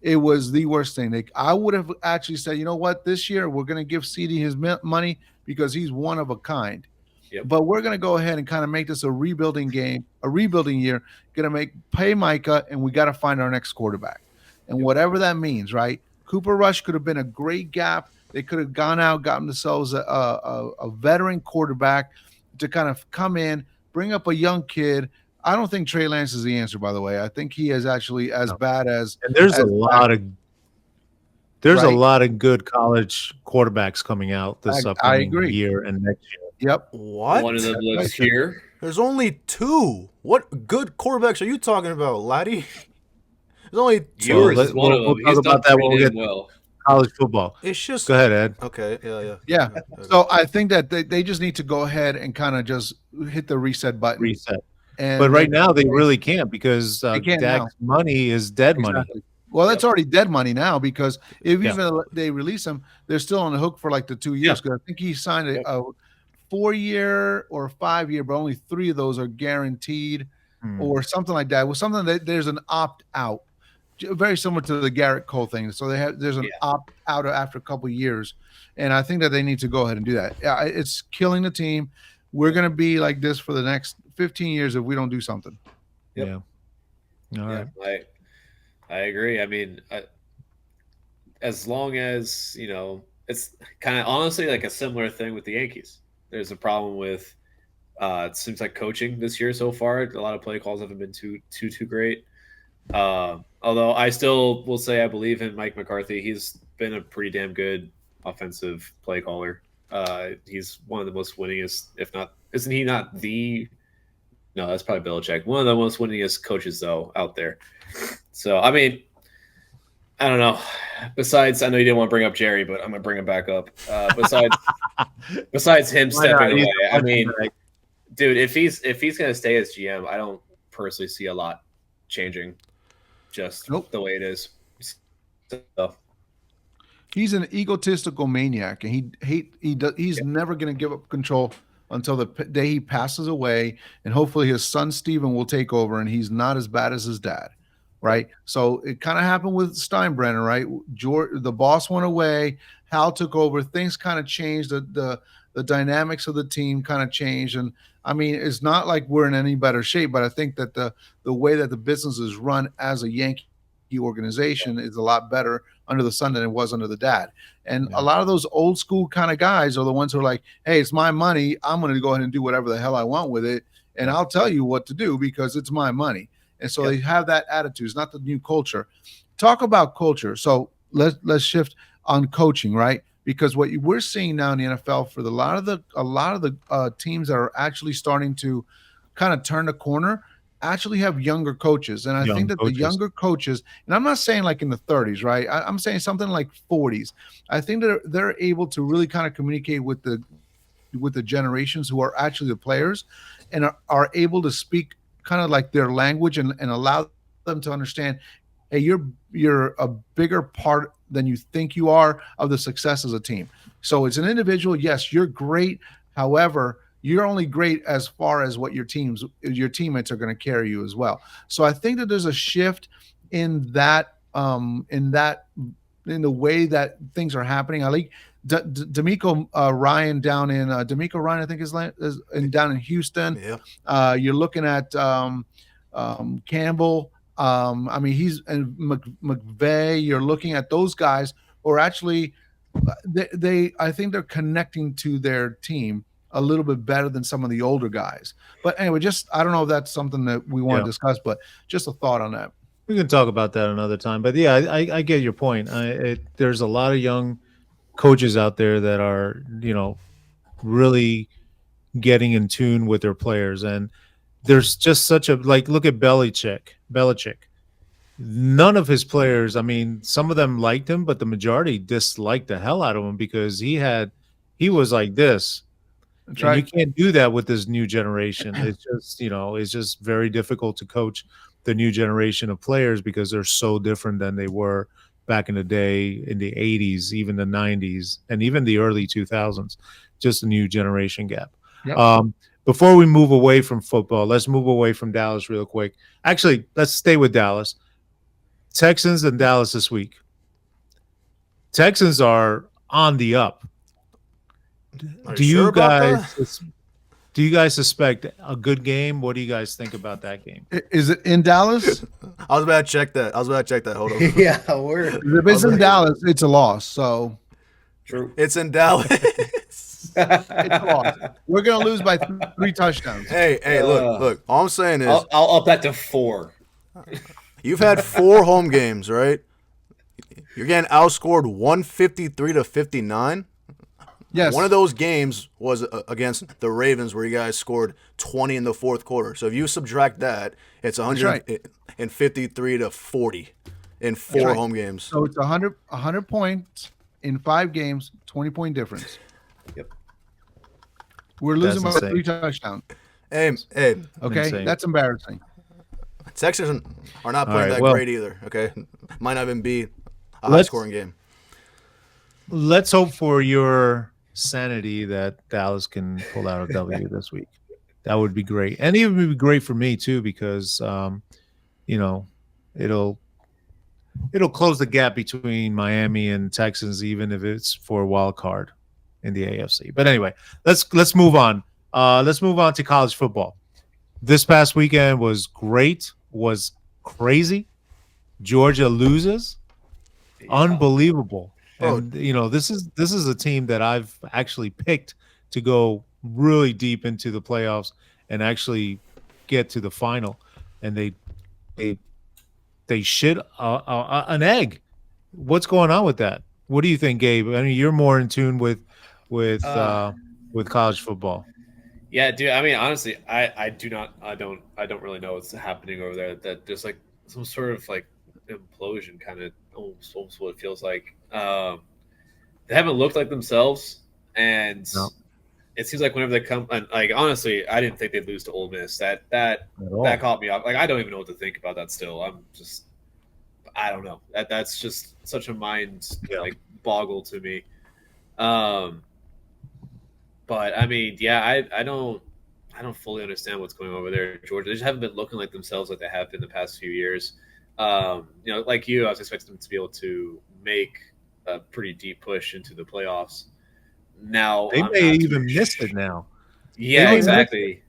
It was the worst thing. I would have actually said, you know what, this year we're going to give CD his money because he's one of a kind. Yep. But we're going to go ahead and kind of make this a rebuilding game, a rebuilding year. Going to pay Micah, and we got to find our next quarterback, and whatever that means, right? Cooper Rush could have been a great gap. They could have gone out, gotten themselves a veteran quarterback to kind of come in, bring up a young kid. I don't think Trey Lance is the answer, by the way. I think he is actually as bad as. And there's a lot of Right. good college quarterbacks coming out this I upcoming agree. year and next year. Yep. What? One of them lives right. here. There's only two. What good quarterbacks are you talking about, laddie? There's only two. Yours let- is one we'll- of we'll them. talk He's about done that pretty when we damn get- well. College football. It's just Go ahead, Ed. okay. Yeah. Yeah. So I think that they just need to go ahead and kind of just hit the reset button. Reset. And But right now they really can't because can't Dak's money is dead money. Exactly. Well, that's already dead money now because if Yeah. even they release him, they're still on the hook for like the 2 years. Because I think he signed a 4-year or a 5-year, but only 3 of those are guaranteed or something like that. Well, something that there's an opt out, very similar to the Garrett Cole thing. So there's an opt out after a couple of years, and I think that they need to go ahead and do that. Yeah, it's killing the team. We're going to be like this for the next 15 years if we don't do something. Yep. Yeah. All right. I agree. I mean, as long as it's kind of honestly like a similar thing with the Yankees. There's a problem with it seems like coaching this year so far. A lot of play calls haven't been too great. Although I still will say I believe in Mike McCarthy. He's been a pretty damn good offensive play caller. He's one of the most winningest, if not, isn't he not the? No, that's probably Belichick. One of the most winningest coaches though out there. So I mean, I don't know. Besides, I know you didn't want to bring up Jerry, but I'm gonna bring him back up. Besides him stepping away, I mean, dude, if he's gonna stay as GM, I don't personally see a lot changing. Just the way it is. So. He's an egotistical maniac, and he's never going to give up control until the day he passes away, and hopefully his son Steven will take over, and he's not as bad as his dad, right? So it kind of happened with Steinbrenner, right? The boss went away, Hal took over, things kind of changed, the dynamics of the team kind of changed, and I mean, it's not like we're in any better shape, but I think that the way that the business is run as a Yankee organization is a lot better under the sun than it was under the dad. And a lot of those old school kind of guys are the ones who are like, hey, it's my money. I'm going to go ahead and do whatever the hell I want with it. And I'll tell you what to do because it's my money. And so they have that attitude. It's not the new culture. Talk about culture. So let's shift on coaching, right? Because what we're seeing now in the NFL for a lot of the teams that are actually starting to kind of turn the corner actually have younger coaches. And I think that the younger coaches, and I'm not saying like in the 30s, right? I'm saying something like 40s. I think that they're able to really kind of communicate with the generations who are actually the players and are able to speak kind of like their language and allow them to understand, hey, you're a bigger part than you think you are of the success as a team. So as an individual, yes, you're great. However, you're only great as far as what your teammates are going to carry you as well. So I think that there's a shift in that in the way that things are happening. I like D'Amico Ryan down in D'Amico Ryan, I think is down in Houston. Yeah. You're looking at Campbell. I mean, he's and McVay. You're looking at those guys who are actually I think they're connecting to their team a little bit better than some of the older guys. But anyway, I don't know if that's something that we want to discuss, but just a thought on that. We can talk about that another time. But yeah, I get your point. There's a lot of young coaches out there that are, really getting in tune with their players. And there's just such a, like, look at Belichick. None of his players, I mean, some of them liked him, but the majority disliked the hell out of him because he was like this. That's And you right. can't do that with this new generation. It's just, it's just very difficult to coach the new generation of players because they're so different than they were back in the day in the 80s, even the 90s, and even the early 2000s. Just a new generation gap. Yep. Before we move away from football, let's move away from Dallas real quick. Actually, let's stay with Dallas. Texans and Dallas this week. Texans are on the up. Are you Do sure you about guys that? do you guys suspect a good game? What do you guys think about that game? Is it in Dallas? I was about to check that. Hold on. Yeah, we're If it's in Dallas, it's a loss. So true. It's in Dallas. it's a loss. We're gonna lose by 3 touchdowns. Hey, look. All I'm saying is I'll up that to 4. you've had 4 home games, right? You're getting outscored 153-59. Yes. One of those games was against the Ravens where you guys scored 20 in the fourth quarter. So if you subtract that, it's 153-40 in 4 right. home games. So it's 100 points in 5 games, 20-point difference. Yep. We're losing by That's insane. 3 touchdowns. Hey, Okay, Insane. that's embarrassing. Texans are not playing All right, that well- great either, okay? Might not even be a Let's- high-scoring game. Let's hope for your sanity that Dallas can pull out a W this week. That would be great, and it would be great for me too because it'll close the gap between Miami and Texans, even if it's for a wild card in the AFC. But anyway, let's move on. Let's move on to college football. This past weekend was great, was crazy. Georgia loses. Unbelievable. Oh. And this is a team that I've actually picked to go really deep into the playoffs and actually get to the final, and they shit an egg. What's going on with that? What do you think, Gabe? I mean, you're more in tune with college football. Yeah, dude. I mean, honestly, I don't really know what's happening over there. That there's like some sort of like implosion, kind of almost what it feels like. They haven't looked like themselves, and No. it seems like whenever they come, and like honestly, I didn't think they'd lose to Ole Miss. That At all. caught me off. Like I don't even know what to think about that. Still, I don't know. That's just such a mind like boggle to me. But I mean, yeah, I don't fully understand what's going on over there in Georgia. They just haven't been looking like themselves like they have been the past few years. Like you, I was expecting them to be able to make a pretty deep push into the playoffs. Now They I'm may not even too miss sure. it now. Yeah, They exactly.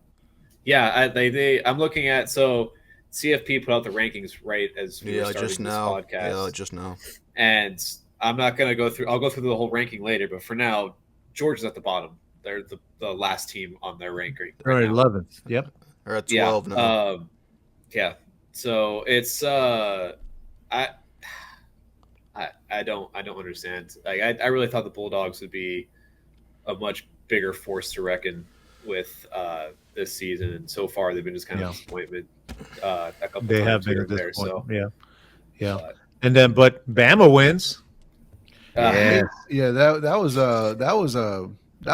Yeah, I'm looking at CFP put out the rankings right as we were Yeah, starting just this now. podcast. Yeah, just now. And I'm not going to go through. I'll go through the whole ranking later, but for now, Georgia's at the bottom. They're the last team on their ranking. They're Right now. 11th. Yep. They're at 12 Yeah. now. Yeah. So it's I don't understand. Like I really thought the Bulldogs would be a much bigger force to reckon with this season, and so far they've been just kind of disappointment. A couple They have times been here at and this there. point. So Yeah. but, And then, but Bama wins. Yeah, that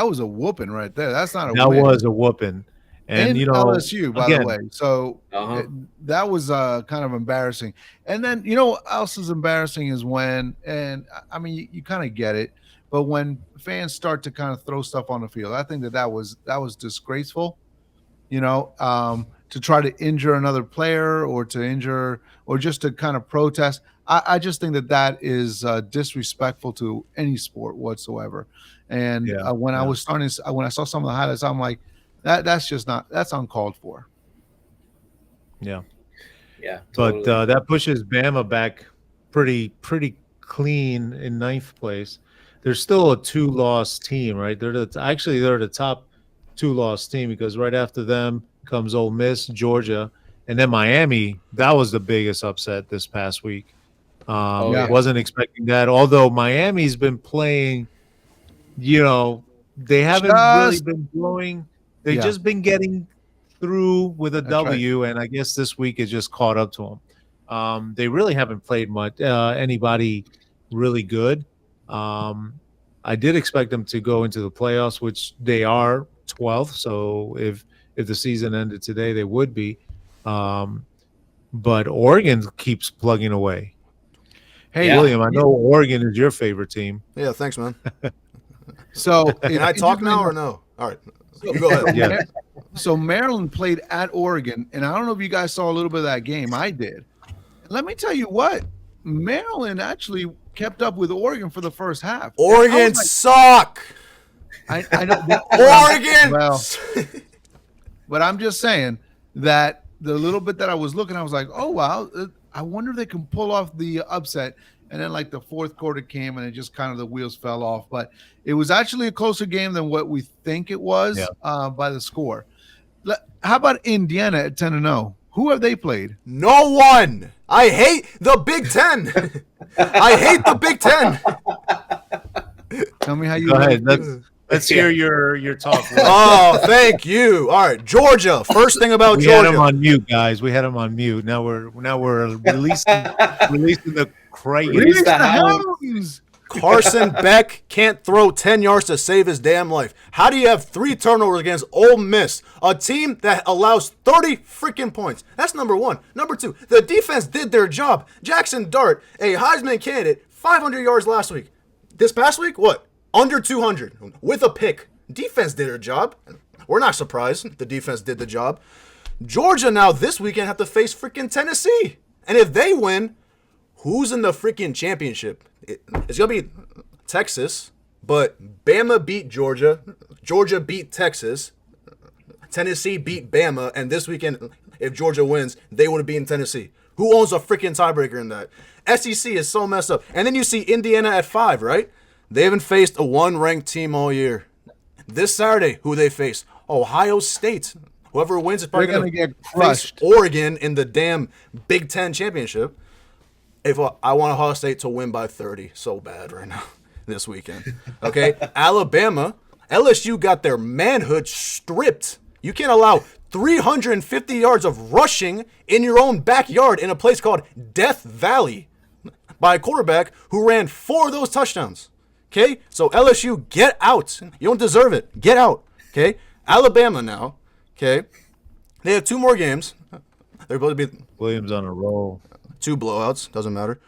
was a whooping right there. That's not a That win. was a whooping. And LSU, by again, the way. So Uh-huh. that was kind of embarrassing. And then what else is embarrassing is when, and I mean you kind of get it, but when fans start to kind of throw stuff on the field, I think that was disgraceful. To try to injure another player or to injure or just to kind of protest. I just think that is disrespectful to any sport whatsoever. And when I saw some of the highlights, I'm like, that's uncalled for. Yeah. Yeah. Totally. But that pushes Bama back pretty clean in 9th place. They're still a 2-loss team, right? They're the top 2-loss team because right after them comes Ole Miss, Georgia, and then Miami. That was the biggest upset this past week. Wasn't expecting that. Although Miami's been playing, they haven't really been blowing. They've just been getting through with a W, and I guess this week it just caught up to them. They really haven't played much anybody really good. I did expect them to go into the playoffs, which they are 12th. So if the season ended today, they would be. Um, but Oregon keeps plugging away. Hey, Yeah. William, I know Oregon is your favorite team. Yeah, thanks, man. So Can I talk now or no? All right, you go ahead. Yeah. So Maryland played at Oregon, and I don't know if you guys saw a little bit of that game. I did. And let me tell you what, Maryland actually kept up with Oregon for the first half. Oregon suck. I know. Oregon. Well, but I'm just saying that the little bit that I was looking, I was like, oh wow, I wonder if they can pull off the upset. And then like the fourth quarter came and it just kind of the wheels fell off. But it was actually a closer game than what we think it was by the score. How about Indiana at 10-0? Who have they played? No one. I hate the Big Ten. I hate the Big Ten. Tell me how you Go ahead. Let's hear your talk. Oh, thank you. All right, Georgia. First thing about We had Georgia. him on mute, guys. We had him on mute. Now we're releasing the crate. Release the hound. Hounds. Carson Beck can't throw 10 yards to save his damn life. How do you have 3 turnovers against Ole Miss, a team that allows 30 freaking points? That's number one. Number two, the defense did their job. Jackson Dart, a Heisman candidate, 500 yards last week. This past week, what? Under 200 with a pick. Defense did their job. We're not surprised the defense did the job. Georgia now this weekend have to face freaking Tennessee. And if they win, who's in the freaking championship? It's going to be Texas, but Bama beat Georgia. Georgia beat Texas. Tennessee beat Bama. And this weekend, if Georgia wins, they would have beaten Tennessee. Who owns a freaking tiebreaker in that? SEC is so messed up. And then you see Indiana at 5, right? They haven't faced a one-ranked team all year. This Saturday, who they face? Ohio State. Whoever wins is probably They're going gonna to get crushed. face Oregon in the damn Big Ten championship. If I want Ohio State to win by 30 so bad right now this weekend. Okay? Alabama, LSU got their manhood stripped. You can't allow 350 yards of rushing in your own backyard in a place called Death Valley by a quarterback who ran 4 of those touchdowns. Okay? So LSU, get out. You don't deserve it. Get out. Okay? Alabama now. Okay? They have 2 more games. They're supposed to be Williams on a roll. 2 blowouts. Doesn't matter.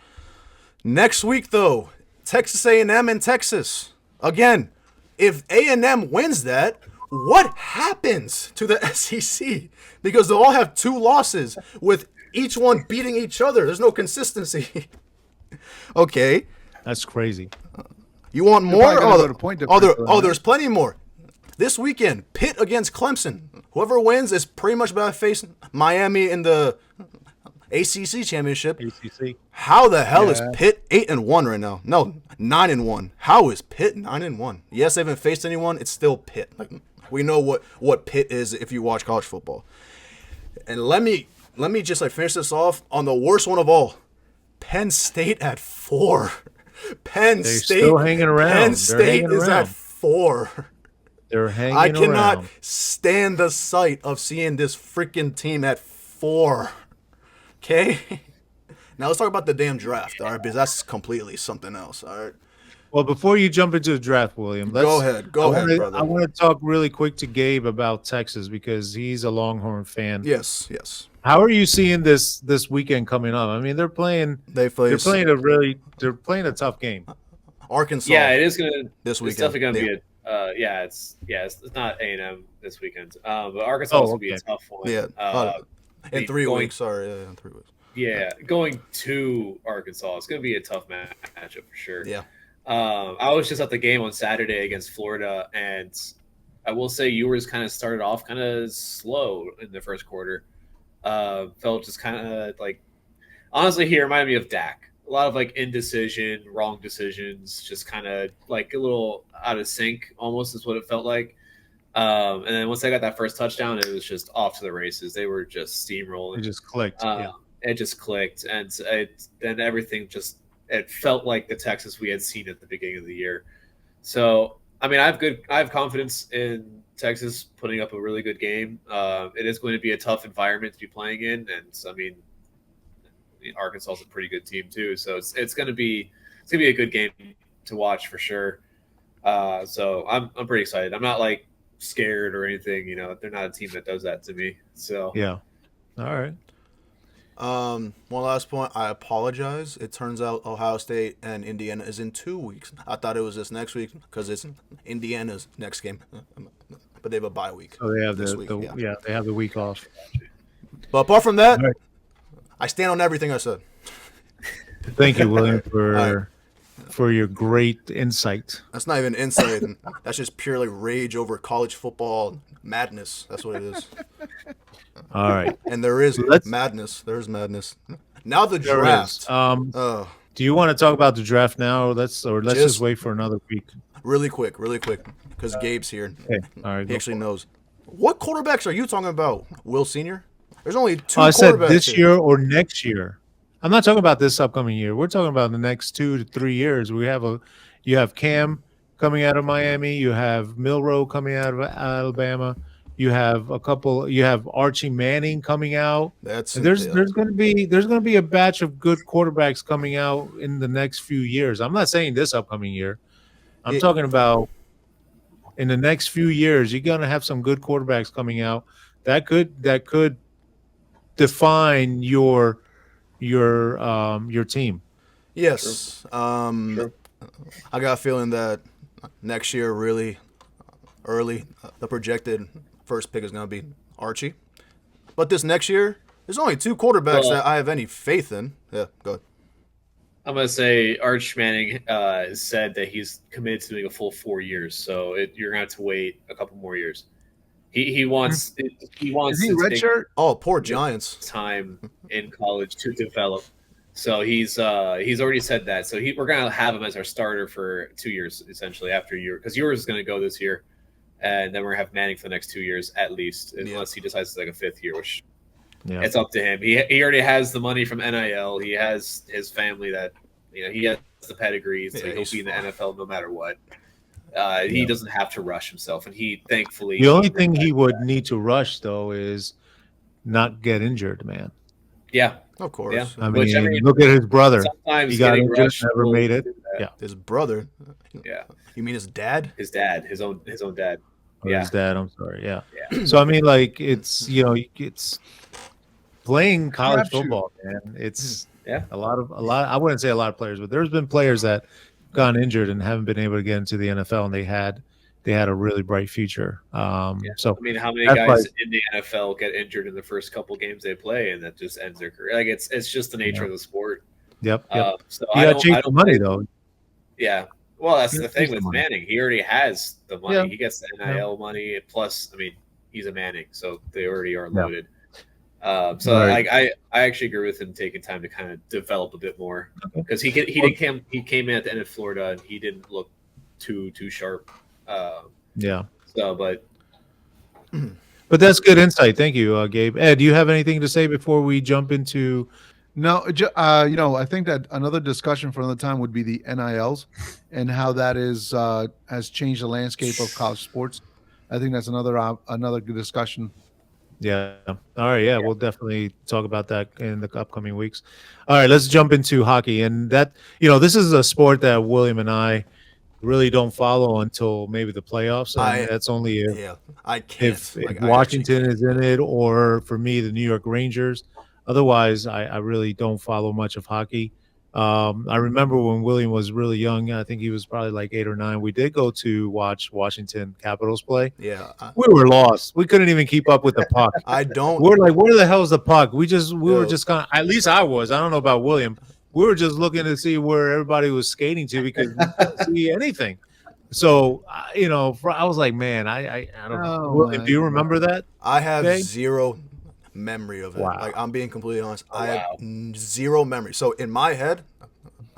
Next week, though, Texas A&M and Texas. Again, if A&M wins that, what happens to the SEC? Because they'll all have 2 losses with each one beating each other. There's no consistency. Okay. That's crazy. You want more? probably gonna go to point differential, There's plenty more. This weekend, Pitt against Clemson. Whoever wins is pretty much about to face Miami in the ACC championship. ACC. How the hell is Yeah. Pitt 8-1 right now? No, 9-1. How is Pitt 9-1? Yes, they haven't faced anyone. It's still Pitt. Like, we know what Pitt is if you watch college football. And let me just finish this off on the worst one of all. Penn State at 4. Penn State still hanging around. Penn They're State hanging is around. at 4. They're hanging I cannot around. stand the sight of seeing this freaking team at 4. Okay? Now let's talk about the damn draft, all right? Because that's completely something else, all right? Well, before you jump into the draft, William, Go ahead, brother. I want to talk really quick to Gabe about Texas because he's a Longhorn fan. Yes. How are you seeing this weekend coming up? I mean, they're playing a tough game. Arkansas. Yeah, it is gonna. This It's weekend. definitely gonna be a. It's not A&M this weekend. But Arkansas is gonna be a tough one. Yeah. In 3 weeks. Sorry, in 3 weeks. Yeah, going to Arkansas, it's gonna be a tough matchup for sure. Yeah. I was just at the game on Saturday against Florida, and I will say Ewers kind of started off kind of slow in the first quarter. Felt just kind of like, honestly, he reminded me of Dak. A lot of like indecision, wrong decisions, just kind of like a little out of sync almost is what it felt like. And then once they got that first touchdown, it was just off to the races. They were just steamrolling. It just clicked. It just clicked, and then everything just it felt like the Texas we had seen at the beginning of the year. So I mean, I have confidence in Texas putting up a really good game. It is going to be a tough environment to be playing in, and I mean, Arkansas is a pretty good team too. So it's going to be a good game to watch for sure. So I'm pretty excited. I'm not like scared or anything. You know, they're not a team that does that to me. So Yeah. All right. One last point. I apologize. It turns out Ohio State and Indiana is in 2 weeks. I thought it was this next week because it's Indiana's next game, but they have a bye week. So they have this the, week. yeah, they have the week off. But apart from that, All right. I stand on everything I said. Thank you, William, right. for your great insight. That's not even insight. That's just purely rage over college football madness. That's what it is. All right. And there is Let's- madness. There's madness. Now the There draft. is. Do you want to talk about the draft now? Or let's Just- just wait for another week. Really quick, because Gabe's here. Okay. All right. He actually knows. What quarterbacks are you talking about, Will Senior? There's only 2 I said quarterbacks this here. year or next year. I'm not talking about this upcoming year. We're talking about the next 2 to 3 years. You have Cam coming out of Miami. You have Milroe coming out of Alabama. You have Archie Manning coming out. That's There's going to be a batch of good quarterbacks coming out in the next few years. I'm not saying this upcoming year. I'm talking about in the next few years. You're going to have some good quarterbacks coming out that could define your team. Yes. True. I got a feeling that next year, really early, the projected first pick is going to be Archie. But this next year, there's only 2 quarterbacks that I have any faith in. Yeah, go ahead. I'm gonna say Arch Manning said that he's committed to doing a full 4 years. So you're gonna have to wait a couple more years. He wants Is he redshirt? Oh, poor Giants. time in college to develop. So he's already said that. So we're gonna have him as our starter for 2 years essentially after a year, because yours is gonna go this year, and then we're gonna have Manning for the next 2 years at least, unless he decides it's like a 5th year, which it's up to him. He already has the money from NIL. He has his family that he has the pedigree, so he'll be in the NFL no matter what. He doesn't have to rush himself, and he thankfully. The only thing he would need to rush though is not get injured, man. Yeah, Of course. Yeah. I Which, mean, look at his brother. sometimes He got getting injured, rushed never will made it. do that. Yeah. His brother. Yeah, You mean his dad? his dad, his own dad. Or Yeah. his dad. I'm sorry. Yeah. Yeah. So I mean, like it's it's playing college Crapshoot. football, man. It's Yeah. a lot. I wouldn't say a lot of players, but there's been players that gone injured and haven't been able to get into the NFL, and they had a really bright future. So I mean, how many That's guys like- in the NFL get injured in the first couple games they play, and that just ends their career? Like it's just the nature of the sport. yep. So You I got don't, to chase I the don't money blame- though. Yeah. Well, that's You the gotta thing chase the with money. Manning. He already has the money. Yeah. He gets the NIL money. Plus, I mean, he's a Manning, so they already are Yeah. loaded. So Right. I actually agree with him taking time to kind of develop a bit more, because he came in at the end of Florida and he didn't look too sharp. Yeah. So, but But that's good insight. Thank you, Gabe. Ed, do you have anything to say before we jump into? No, I think that another discussion for another time would be the NILs and how that has changed the landscape of college sports. I think that's another good discussion. Yeah. All right. Yeah, we'll definitely talk about that in the upcoming weeks. All right, let's jump into hockey. And that, this is a sport that William and I really don't follow until maybe the playoffs. And that's only if, Yeah, I can't. if Like, I actually Washington can't. is in it, or for me, the New York Rangers. Otherwise, I really don't follow much of hockey. I remember when William was really young, I think he was probably like 8 or 9. We did go to watch Washington Capitals play. Yeah, We were lost. We couldn't even keep up with the puck. I don't. We're like, where the hell's the puck? We were Yo. just kind of, at least I was. I don't know about William. We were just looking to see where everybody was skating to because we couldn't see anything. So, I was like, man, I don't know. Oh, William, my do you remember that? I have Okay. zero memory of it. Wow. Like, I'm being completely honest. I wow. have zero memory. So in my head,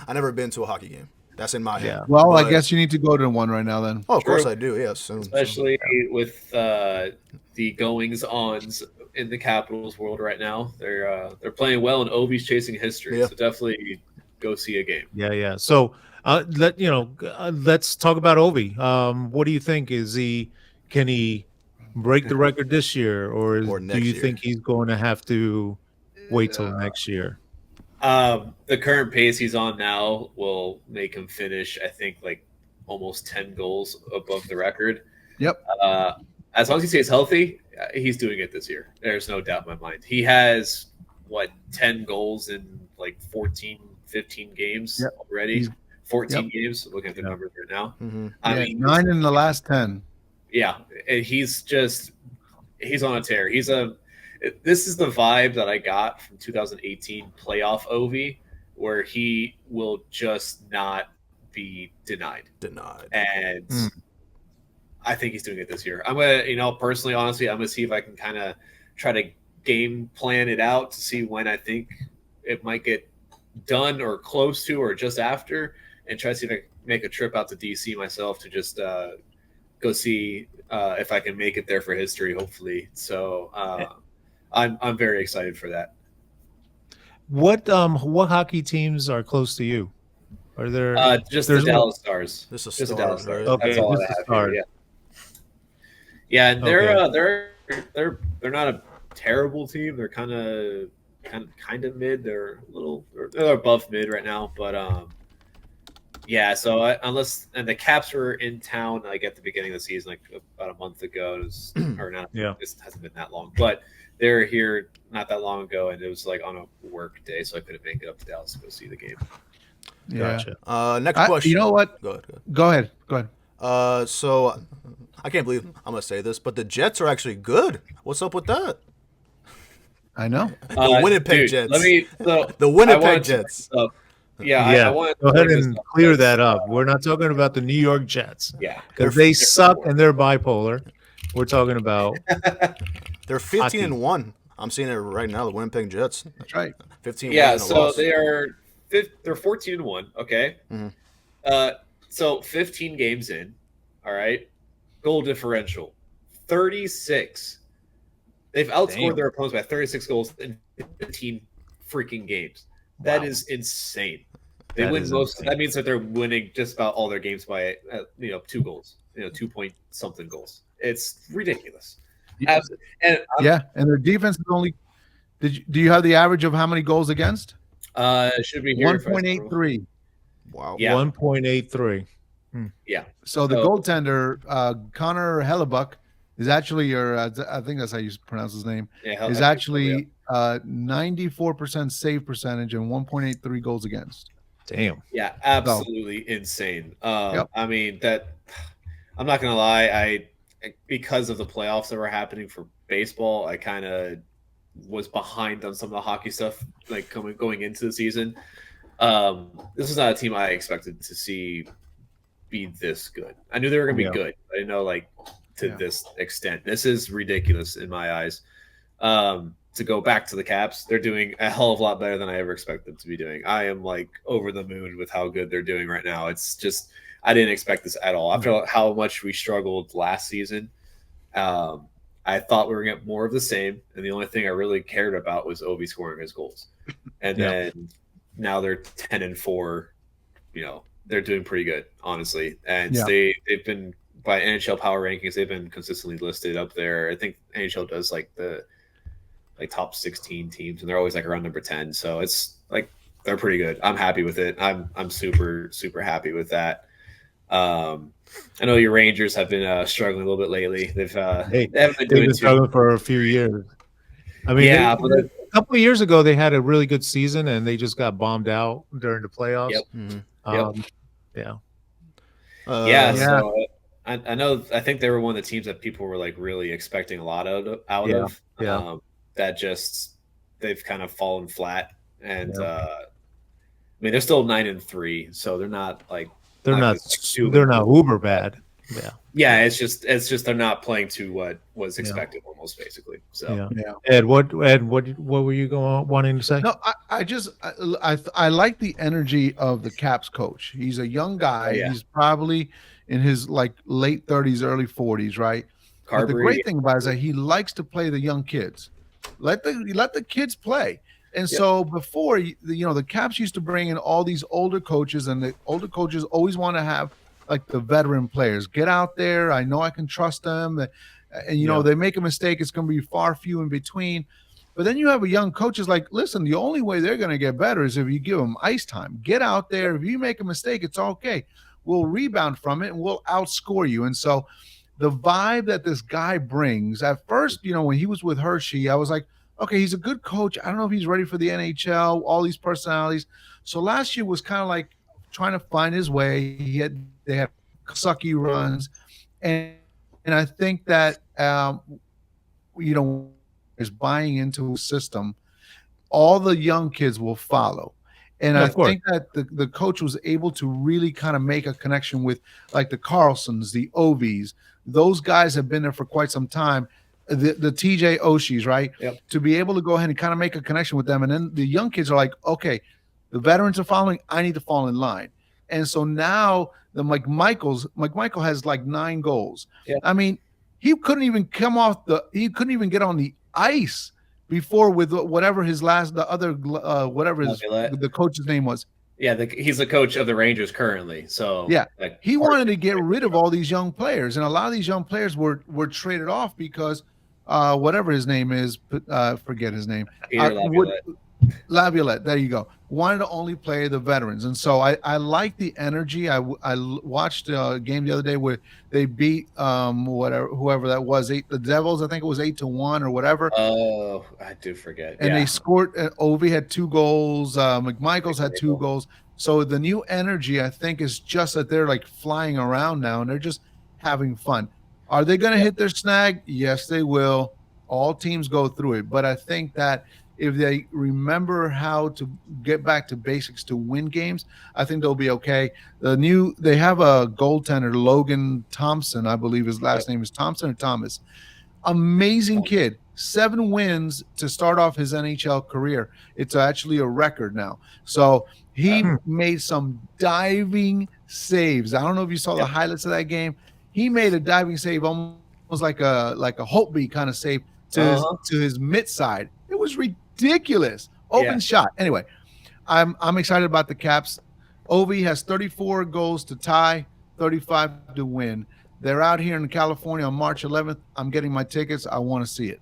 I never been to a hockey game. That's in my head. Yeah. Well, I But- guess you need to go to one right now then. Oh, of course True. I do. Yeah, soon. especially with the goings-ons in the Capitals world right now, they're playing well, and Ovi's chasing history. Yeah. So definitely go see a game. Yeah. So, let's talk about Ovi. What do you think? Can he break the record this year, or Or do next you year. think he's going to have to wait till next year? The current pace he's on now will make him finish, I think, like almost 10 goals above the record. Yep. as long as he stays healthy, he's doing it this year. There's no doubt in my mind. He has 10 goals in like 14, 15 games already. He's 14 games. Looking at the numbers right now. Mm-hmm. I mean, 9 in the last 10. Yeah, and he's on a tear. This is the vibe that I got from 2018 playoff Ovi, where he will just not be denied. And I think he's doing it this year. I'm gonna, personally, honestly, I'm gonna see if I can kind of try to game plan it out to see when I think it might get done or close to or just after, and try to see if I can make a trip out to DC myself to just go see if I can make it there for history, hopefully. So I'm very excited for that. What hockey teams are close to you? Are there just the Dallas Stars? Just the Dallas Stars. Okay, that's all just I the have Stars. here, yeah, and they're not a terrible team. They're kind of mid. They're they're above mid right now, but yeah. So unless the Caps were in town like at the beginning of the season, like about a month ago, or not. Yeah, it hasn't been that long, but they're here not that long ago, and it was like on a work day, so I couldn't make it up to Dallas to go see the game. Yeah. Gotcha. Next question. You know what? Go ahead. Go ahead. So I can't believe I'm gonna say this, but the Jets are actually good. What's up with that? I know. The Winnipeg Jets. The Winnipeg Jets. I want go ahead and clear that up. We're not talking about the New York Jets. Yeah, because they suck and they're bipolar. We're talking about they're 15-1. I'm seeing it right now. The Winnipeg Jets. That's right. 15. Yeah, so they're 14-1. Okay. Mm-hmm. So 15 games in. All right. Goal differential 36. They've outscored their opponents by 36 goals in 15 freaking games. That is insane. They win most. That means that they're winning just about all their games by 2 goals. 2 point something goals. It's ridiculous. And their defense is only. Do you have the average of how many goals against? It should be here. 1.83. Wow. Yeah. 1.83. Yeah. So the goaltender, Connor Hellebuck, is actually I think that's how you pronounce his name. Yeah, is actually 94% save percentage and 1.83 goals against. Damn. Yeah, absolutely insane. I mean that. I'm not gonna lie. Because of the playoffs that were happening for baseball, I kind of was behind on some of the hockey stuff, like going into the season. This is not a team I expected to see be this good. I knew they were going to be good. I didn't know to this extent. This is ridiculous in my eyes. To go back to the Caps, they're doing a hell of a lot better than I ever expected them to be doing. I am over the moon with how good they're doing right now. It's just I didn't expect this at all. After how much we struggled last season, I thought we were going to get more of the same, and the only thing I really cared about was Ovi scoring his goals. And then now they're 10-4. They're doing pretty good, honestly. And they've been by NHL power rankings, they've been consistently listed up there. I think NHL does the top 16 teams, and they're always around number 10. So it's they're pretty good. I'm happy with it. I'm super super happy with that. I know your Rangers have been struggling a little bit lately. They haven't been struggling for a few years. I mean, a couple of years ago they had a really good season, and they just got bombed out during the playoffs. Yep. Mm-hmm. So I know. I think they were one of the teams that people were really expecting a lot out of. That just they've kind of fallen flat, and I mean they're still 9-3, so they're not they're not uber bad. Yeah, it's just they're not playing to what was expected almost basically. So Ed, what were you wanting to say? No, I like the energy of the Caps coach. He's a young guy. He's probably in his late 30s, early 40s, right? But the great thing about it is that he likes to play the young kids. Let the kids play. And so before, the Caps used to bring in all these older coaches, and the older coaches always want to have the veteran players get out there. I know I can trust them. And they make a mistake, it's going to be far few in between. But then you have a young coach is listen, the only way they're going to get better is if you give them ice time. Get out there. If you make a mistake, it's okay. We'll rebound from it and we'll outscore you. And so the vibe that this guy brings. At first, when he was with Hershey, I was like, okay, he's a good coach. I don't know if he's ready for the NHL, all these personalities. So last year was kind of like trying to find his way. They had sucky runs, and I think that is buying into a system, all the young kids will follow. And Yeah, I of course. think that the coach was able to really kind of make a connection with like the Carlsons, the Ovies. Those guys have been there for quite some time. The TJ Oshis, right? Yep. To be able to go ahead and kind of make a connection with them. And then the young kids are like, okay, the veterans are following, I need to fall in line. And so now the Mike Michael has like 9 goals. Yeah. I mean, he couldn't even get on the ice before with whatever Laviolette. the coach's name was. Yeah, he's the coach of the Rangers currently. So Yeah. like, He wanted to get rid of all these young players, and a lot of these young players were traded off because whatever his name is, forget his name. Peter Laviolette. Laviolette, there you go. Wanted to only play the veterans, and so I like the energy. I watched a game the other day where they beat whoever that was, the Devils. I think it was 8-1 or whatever. Oh, I do forget. And yeah. they scored. Ovi had 2 goals. McMichaels had 2 goals. So the new energy, I think, is just that they're like flying around now, and they're just having fun. Are they going to hit their snag? Yes, they will. All teams go through it, but I think that if they remember how to get back to basics to win games, I think they'll be okay. They have a goaltender, Logan Thompson, I believe his last name is Thompson or Thomas. Amazing kid. 7 wins to start off his NHL career. It's actually a record now. So he made some diving saves. I don't know if you saw the highlights of that game. He made a diving save, almost like a Holtby kind of save to his mid side. It was ridiculous. Open shot. Anyway, I'm excited about the Caps. Ovi has 34 goals to tie, 35 to win. They're out here in California on March 11th. I'm getting my tickets. I want to see it.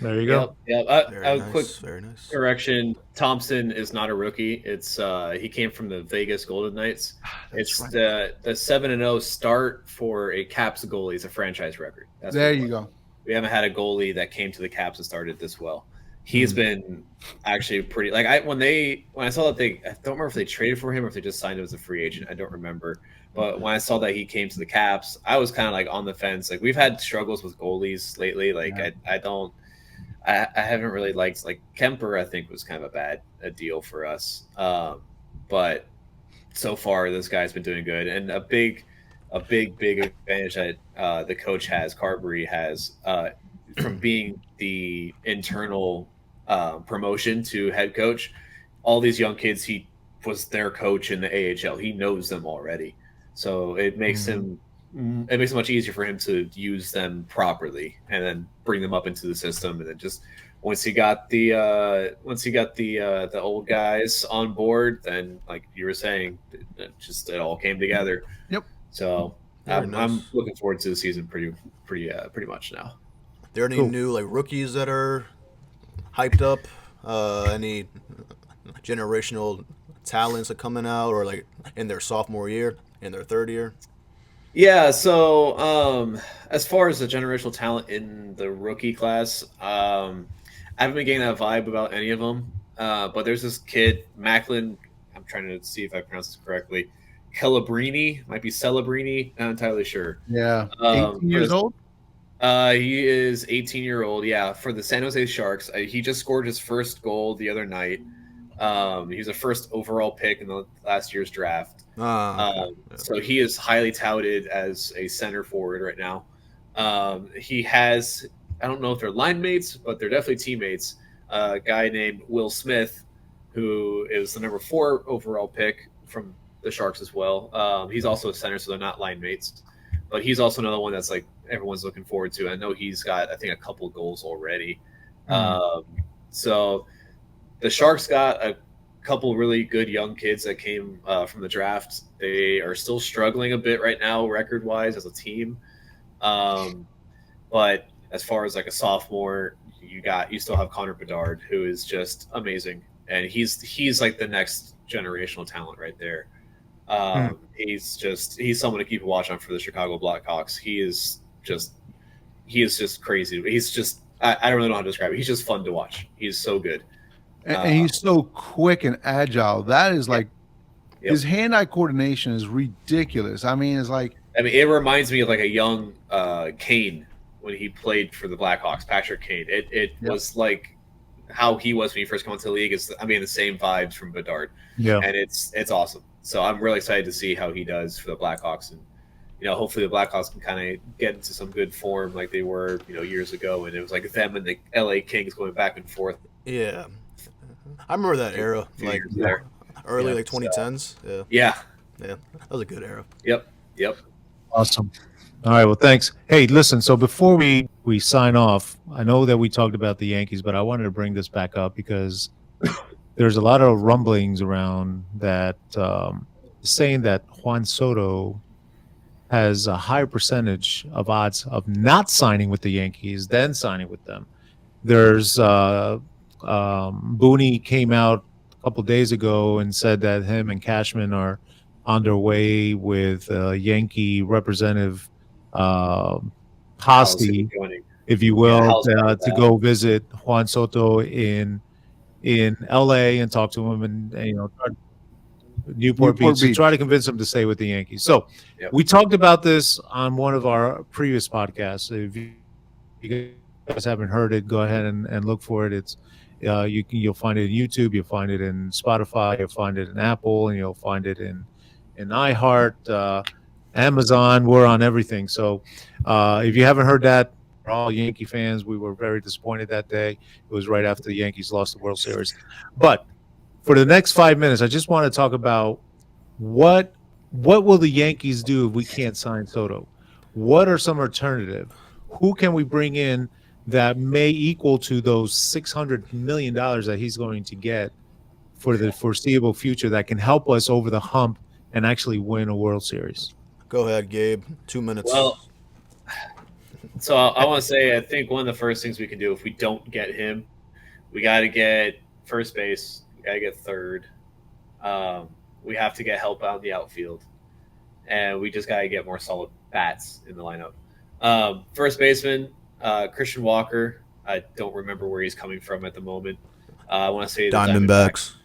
There you go. Yep. Very Quick nice. Very nice. correction: Thompson is not a rookie. It's he came from the Vegas Golden Knights. It's right. the 7-0 start for a Caps goalie. It's a franchise record. There you go. We haven't had a goalie that came to the Caps and started this well. He's been actually pretty. Like when I saw that I don't remember if they traded for him or if they just signed him as a free agent. I don't remember. But when I saw that he came to the Caps, I was kind of like on the fence. Like we've had struggles with goalies lately. Like I haven't really liked, like Kemper. I think was kind of a deal for us. But so far this guy's been doing good, and a big advantage that the coach has, Carberry has, from being the internal promotion to head coach. All these young kids, he was their coach in the AHL. He knows them already, so it makes him much easier for him to use them properly and then bring them up into the system. And then just once he got the old guys on board, then like you were saying, it all came together. Yep. So I'm looking forward to the season pretty much now. There any new like rookies that are hyped up? Any generational talents are coming out, or like in their sophomore year, in their third year? Yeah, so as far as the generational talent in the rookie class, I haven't been getting that vibe about any of them. But there's this kid, Macklin. I'm trying to see if I pronounce this correctly. Calabrini, might be Celebrini, not entirely sure. Yeah, 18 years old. He is 18-year-old. Yeah, for the San Jose Sharks. He just scored his first goal the other night. He was a first overall pick in the last year's draft. So he is highly touted as a center forward right now. He has, I don't know if they're line mates, but they're definitely teammates. A guy named Will Smith, who is the number 4 overall pick from the Sharks as well. He's also a center, so they're not line mates. But he's also another one that's like everyone's looking forward to. I know he's got, I think, a couple goals already. So the Sharks got a couple really good young kids that came from the draft. They are still struggling a bit right now, record-wise, as a team. But as far as like a sophomore, you still have Connor Bedard, who is just amazing, and he's like the next generational talent right there. He's someone to keep a watch on for the Chicago Blackhawks. He is just crazy. I don't really know how to describe it. He's just fun to watch. He's so good. And he's so quick and agile. That is like his hand-eye coordination is ridiculous. I mean, it reminds me of like a young Kane when he played for the Blackhawks, Patrick Kane. It was like how he was when he first came into the league. The same vibes from Bedard. Yeah, and it's awesome. So I'm really excited to see how he does for the Blackhawks, and hopefully the Blackhawks can kind of get into some good form like they were years ago, and it was like them and the LA Kings going back and forth. Yeah, I remember that era, like early like 2010s. Yeah, that was a good era. Yep. Awesome. All right, well, thanks. Hey, listen, so before we sign off, I know that we talked about the Yankees, but I wanted to bring this back up because there's a lot of rumblings around that saying that Juan Soto has a higher percentage of odds of not signing with the Yankees than signing with them. There's Booney came out a couple days ago and said that him and Cashman are underway with Yankee representative posse, if you will, to go visit Juan Soto in LA and talk to him and Newport Beach to try to convince him to stay with the Yankees. So we talked about this on one of our previous podcasts. If you guys haven't heard it, go ahead and look for it. It's you'll find it in YouTube, you'll find it in Spotify, you'll find it in Apple, and you'll find it in iHeart, Amazon. We're on everything. So if you haven't heard that, we're all Yankee fans. We were very disappointed that day. It was right after the Yankees lost the World Series. But for the next 5 minutes, I just want to talk about what will the Yankees do if we can't sign Soto? What are some alternative? Who can we bring in that may equal to those $600 million that he's going to get for the foreseeable future that can help us over the hump and actually win a World Series? Go ahead, Gabe. 2 minutes. Well, so I want to say I think one of the first things we can do if we don't get him, we got to get first base. We got to get third. We have to get help out in the outfield. And we just got to get more solid bats in the lineup. First baseman, Christian Walker. I don't remember where he's coming from at the moment. I want to say the Diamondbacks.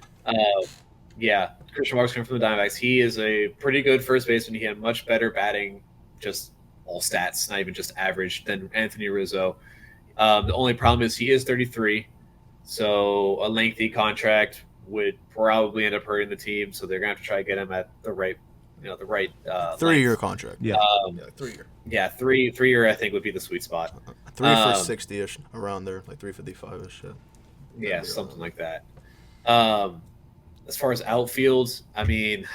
Yeah, Christian Walker's coming from the Diamondbacks. He is a pretty good first baseman. He had much better batting, just all stats, not even just average, than Anthony Rizzo. The only problem is he is 33, so a lengthy contract would probably end up hurting the team. So they're gonna have to try to get him at the right, 3-year contract. Yeah, 3-year. Yeah, three-year I think would be the sweet spot. 3 for 60-ish, around there, like 355-ish. Yeah, something like that. As far as outfield, I mean,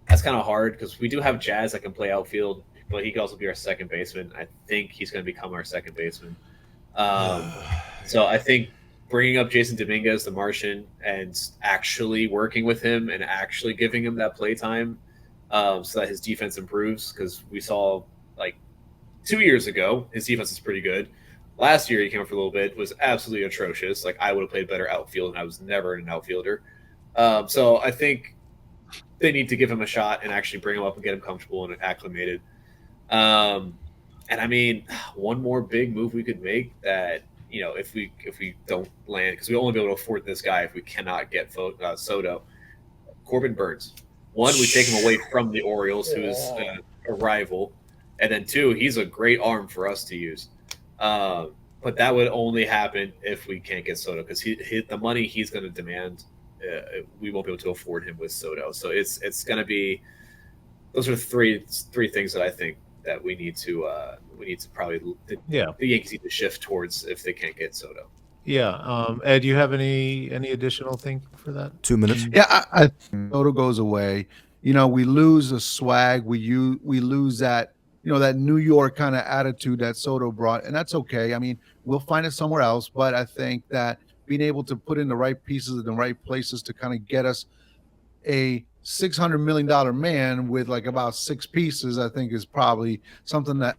that's kind of hard because we do have Jazz that can play outfield, but he could also be our second baseman. I think he's going to become our second baseman. So I think bringing up Jason Dominguez, the Martian, and actually working with him and actually giving him that play time so that his defense improves, because we saw like 2 years ago his defense is pretty good. Last year he came up for a little bit, was absolutely atrocious. Like I would have played better outfield, and I was never an outfielder. So I think they need to give him a shot and actually bring him up and get him comfortable and acclimated. And I mean, one more big move we could make that, if we don't land, because we only be able to afford this guy if we cannot get Soto, Corbin Burns. One, we take him away from the Orioles, who is a rival, and then two, he's a great arm for us to use. But that would only happen if we can't get Soto, because the money he's going to demand, we won't be able to afford him with Soto. So it's going to be, those are three things that I think that we need to probably the Yankees need to shift towards if they can't get Soto. Yeah. Ed, do you have any additional thing for that? 2 minutes. Yeah, I Soto goes away. We lose a swag. We lose that that New York kind of attitude that Soto brought, and that's okay. I mean, we'll find it somewhere else, but I think that being able to put in the right pieces in the right places to kind of get us a $600 million man with like about 6 pieces, I think is probably something that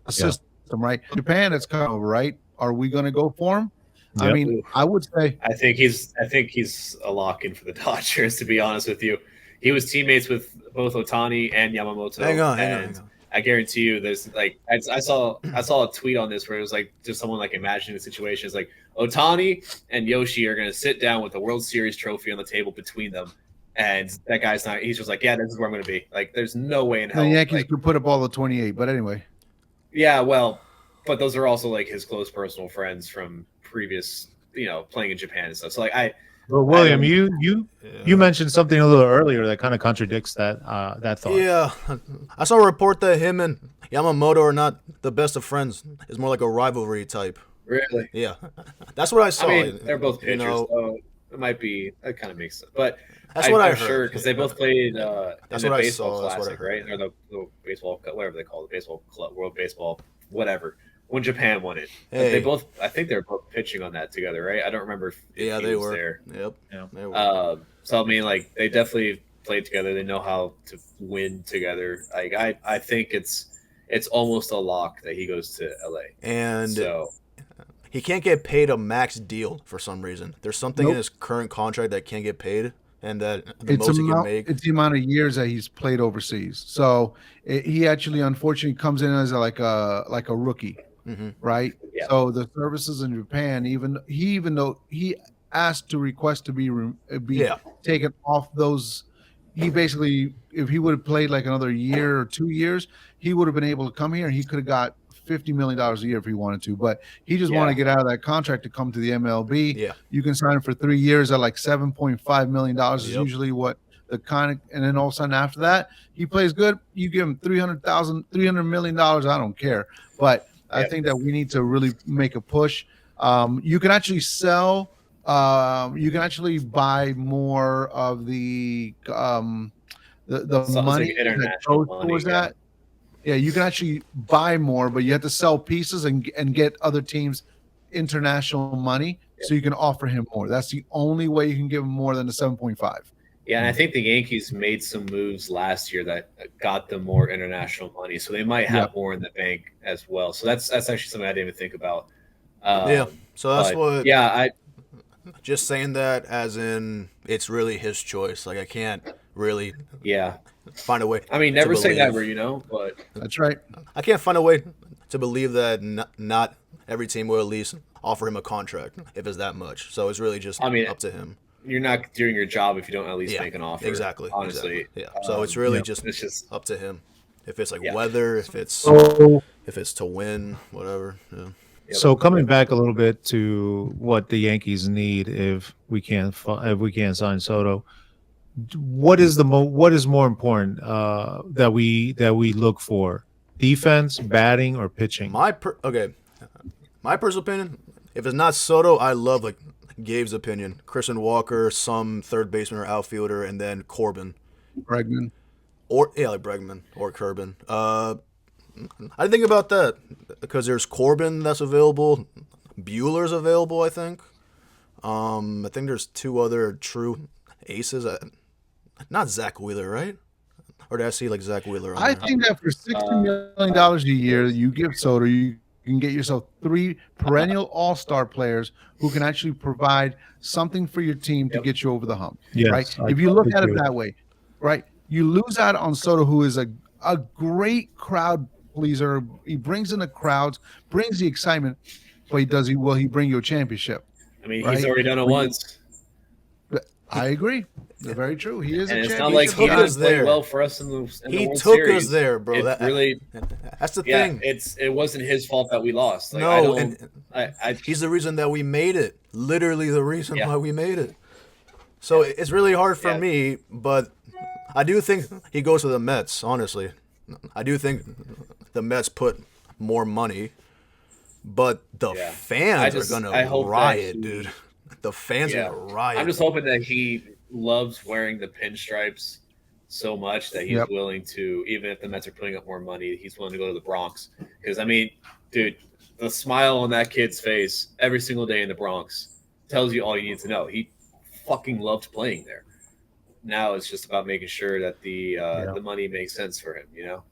a system, right? Japan, it's kind of right. Are we going to go for him? Yep. I mean, I would say I think he's a lock in for the Dodgers, to be honest with you. he was teammates with both Otani and Yamamoto. Hang on. I guarantee you, there's like I saw a tweet on this where it was like just someone like imagining the situation. It's like Otani and Yoshi are going to sit down with the World Series trophy on the table between them, and that guy's not. He's just like, yeah, this is where I'm going to be. Like, there's no way in hell. The Yankees like, could put up all the 28, but anyway. Yeah, well, but those are also like his close personal friends from previous, playing in Japan and stuff. So like Well, William, you mentioned something a little earlier that kind of contradicts that thought. Yeah, I saw a report that him and Yamamoto are not the best of friends. It's more like a rivalry type. Really? Yeah, that's what I saw. I mean, they're both pitchers, so it might be that kind of makes sense. But that's what I I'm sure because they both played in the baseball classic, right? Or the baseball, whatever they call it, baseball club, World Baseball, whatever. When Japan won it, hey. I think they were both pitching on that together, right? I don't remember if they were there. Yep. Yeah. They were. So I mean, like they definitely played together. They know how to win together. Like I think it's almost a lock that he goes to LA, and so he can't get paid a max deal for some reason. There's something in his current contract that can't get paid, and that the most he can make. It's the amount of years that he's played overseas. So he actually, unfortunately, comes in as like a rookie. Mm-hmm. Right. Yeah. So the services in Japan, even though he asked to request to be taken off those, he basically, if he would have played like another year or 2 years, he would have been able to come here and he could have got $50 million a year if he wanted to, but he just wanted to get out of that contract to come to the MLB. Yeah. You can sign him for 3 years at like $7.5 million is usually what the and then all of a sudden after that, he plays good. You give him $300 million. I don't care. But I think that we need to really make a push. You can actually sell. You can actually buy more of the money that goes towards that. Yeah, you can actually buy more, but you have to sell pieces and get other teams international money, so you can offer him more. That's the only way you can give him more than the 7.5. Yeah, and I think the Yankees made some moves last year that got them more international money, so they might have more in the bank as well. So that's actually something I didn't even think about. So that's what. Yeah, I just saying that as in it's really his choice. Like I can't really. Find a way. I mean, never say never, but that's right. I can't find a way to believe that not every team will at least offer him a contract if it's that much. So it's really just up to him. You're not doing your job if you don't at least make an offer. Exactly. Honestly. Exactly. Yeah. So it's really just up to him. If it's like weather, if it's to win, whatever. Yeah. So coming back a little bit to what the Yankees need if we can't sign Soto, what is more important that we look for? Defense, batting, or pitching? My personal opinion, if it's not Soto, I love like Gabe's opinion. Christian Walker, some third baseman or outfielder, and then Corbin. Bregman. Like Bregman or Corbin. I think about that because there's Corbin that's available. Bueller's available, I think. I think there's 2 other true aces. Not Zach Wheeler, right? Or did I see like Zach Wheeler on I there? think that for $60 million a year, you give Soto, you can get yourself 3 perennial all-star players who can actually provide something for your team to get you over the hump. Yes, right? If you look at it that way, right? You lose out on Soto, who is a great crowd pleaser. He brings in the crowds, brings the excitement, but will he bring you a championship? I mean, he's already done it once. I agree. Very true. He is and a it's champion. not like he didn't play well for us in the He World took Series. us there, bro. That's the thing. It wasn't his fault that we lost. Like, no, he's the reason that we made it. Literally the reason why we made it. So it's really hard for me, but I do think he goes to the Mets, honestly. I do think the Mets put more money, but the fans are going to riot, dude. The fans are going to riot. I'm just hoping that he loves wearing the pinstripes so much that he's willing to, even if the Mets are putting up more money, he's willing to go to the Bronx. Because, I mean, dude, the smile on that kid's face every single day in the Bronx tells you all you need to know. He fucking loved playing there. Now it's just about making sure that the money makes sense for him, you know?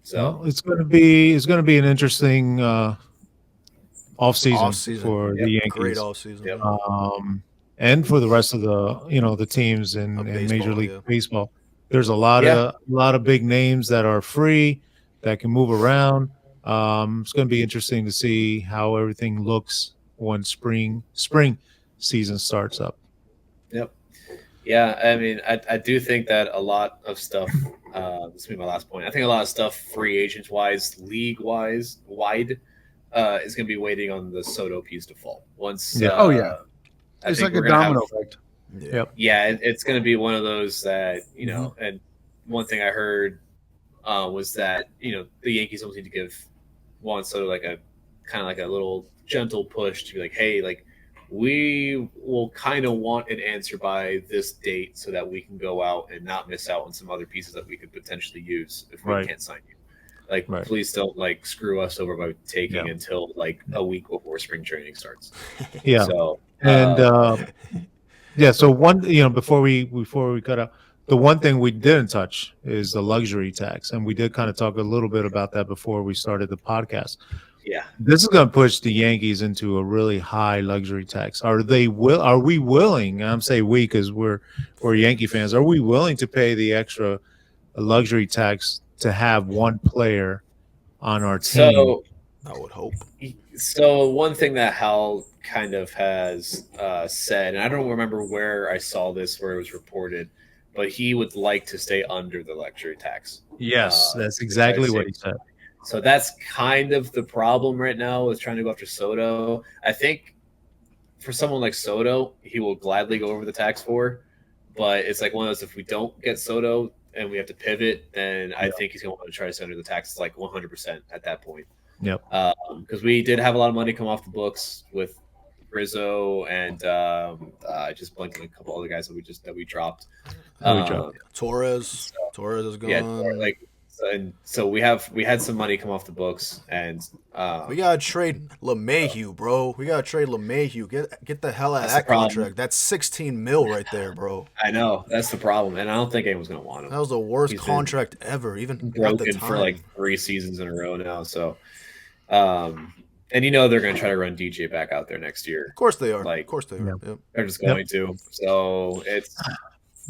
So well, it's going to be an interesting off season for the Yankees. Great off season. and for the rest of the teams in Major baseball, League yeah. Baseball. There's a lot of big names that are free that can move around. It's going to be interesting to see how everything looks when spring season starts up. Yep. Yeah, I mean, I do think that a lot of stuff. This will be my last point. I think a lot of stuff, free agents wise, league wise, wide, is going to be waiting on the Soto piece to fall. Once, Yeah. Oh, yeah. I It's think like a we're gonna domino have, effect. Yeah. Yep. yeah, it's going to be one of those that and one thing I heard was that the Yankees almost need to give Juan Soto like a kind of like a little gentle push to be like, hey, like we will kind of want an answer by this date so that we can go out and not miss out on some other pieces that we could potentially use if we Right. can't sign you. Like, Right. please don't like screw us over by taking Yeah. until like a week before spring training starts. Yeah. So And yeah, so before we cut out, the one thing we didn't touch is the luxury tax, and we did kind of talk a little bit about that before we started the podcast. yeah, This is going to push the Yankees into a really high luxury tax. Are we willing? I'm saying we because we're Yankee fans. Are we willing to pay the extra luxury tax to have one player on our team? so I would hope. So one thing that Hal kind of has said, and I don't remember where I saw this, where it was reported, but he would like to stay under the luxury tax. Yes, that's exactly what he said. So that's kind of the problem right now with trying to go after Soto. I think for someone like Soto, he will gladly go over the tax for, but it's like one of those, if we don't get Soto and we have to pivot, then I think he's going to want to try to stay under the tax like 100% at that point. Yep. Because we did have a lot of money come off the books with Rizzo and I just blanked on a couple other guys that we dropped. Torres is gone. Yeah, and so we had some money come off the books, and we gotta trade LeMahieu, bro. We gotta trade LeMahieu. Get the hell out of that contract. That's 16 mil right there, bro. I know that's the problem, and I don't think anyone's gonna want him. That was the worst contract ever, even broken at the time. For like 3 seasons in a row now. So, and they're gonna try to run DJ back out there next year. Of course they are. Like, of course they are. Yep. They're just going to. So it's.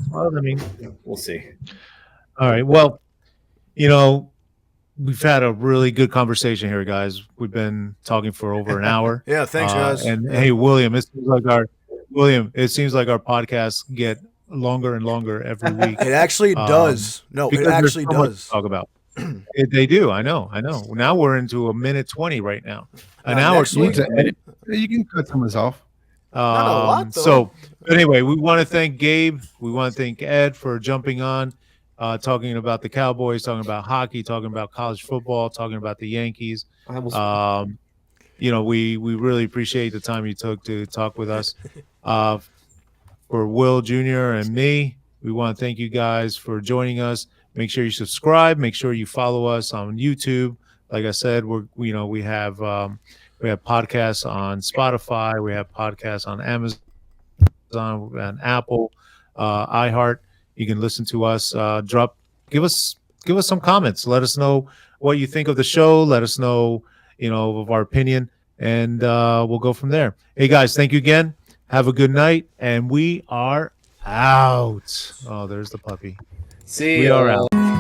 Well, I mean, we'll see. All right. Well, we've had a really good conversation here, guys. We've been talking for over an hour. Yeah, thanks, guys. Hey, William, it seems like our podcasts get longer and longer every week. It actually does. No, it actually does. Talk about. They do. I know. Now we're into a minute 20 right now. An hour. You can cut some of this off. Not a lot, though. So, anyway, we want to thank Gabe. We want to thank Ed for jumping on. Talking about the Cowboys, talking about hockey, talking about college football, talking about the Yankees. We really appreciate the time you took to talk with us. For Will Jr. and me, we want to thank you guys for joining us. Make sure you subscribe. Make sure you follow us on YouTube. Like I said, we have podcasts on Spotify. We have podcasts on Amazon and Apple, iHeart. You can listen to us. Give us some comments. Let us know what you think of the show. Let us know, of our opinion, and we'll go from there. Hey guys, thank you again. Have a good night, and we are out. Oh, there's the puppy. See we ya. are out.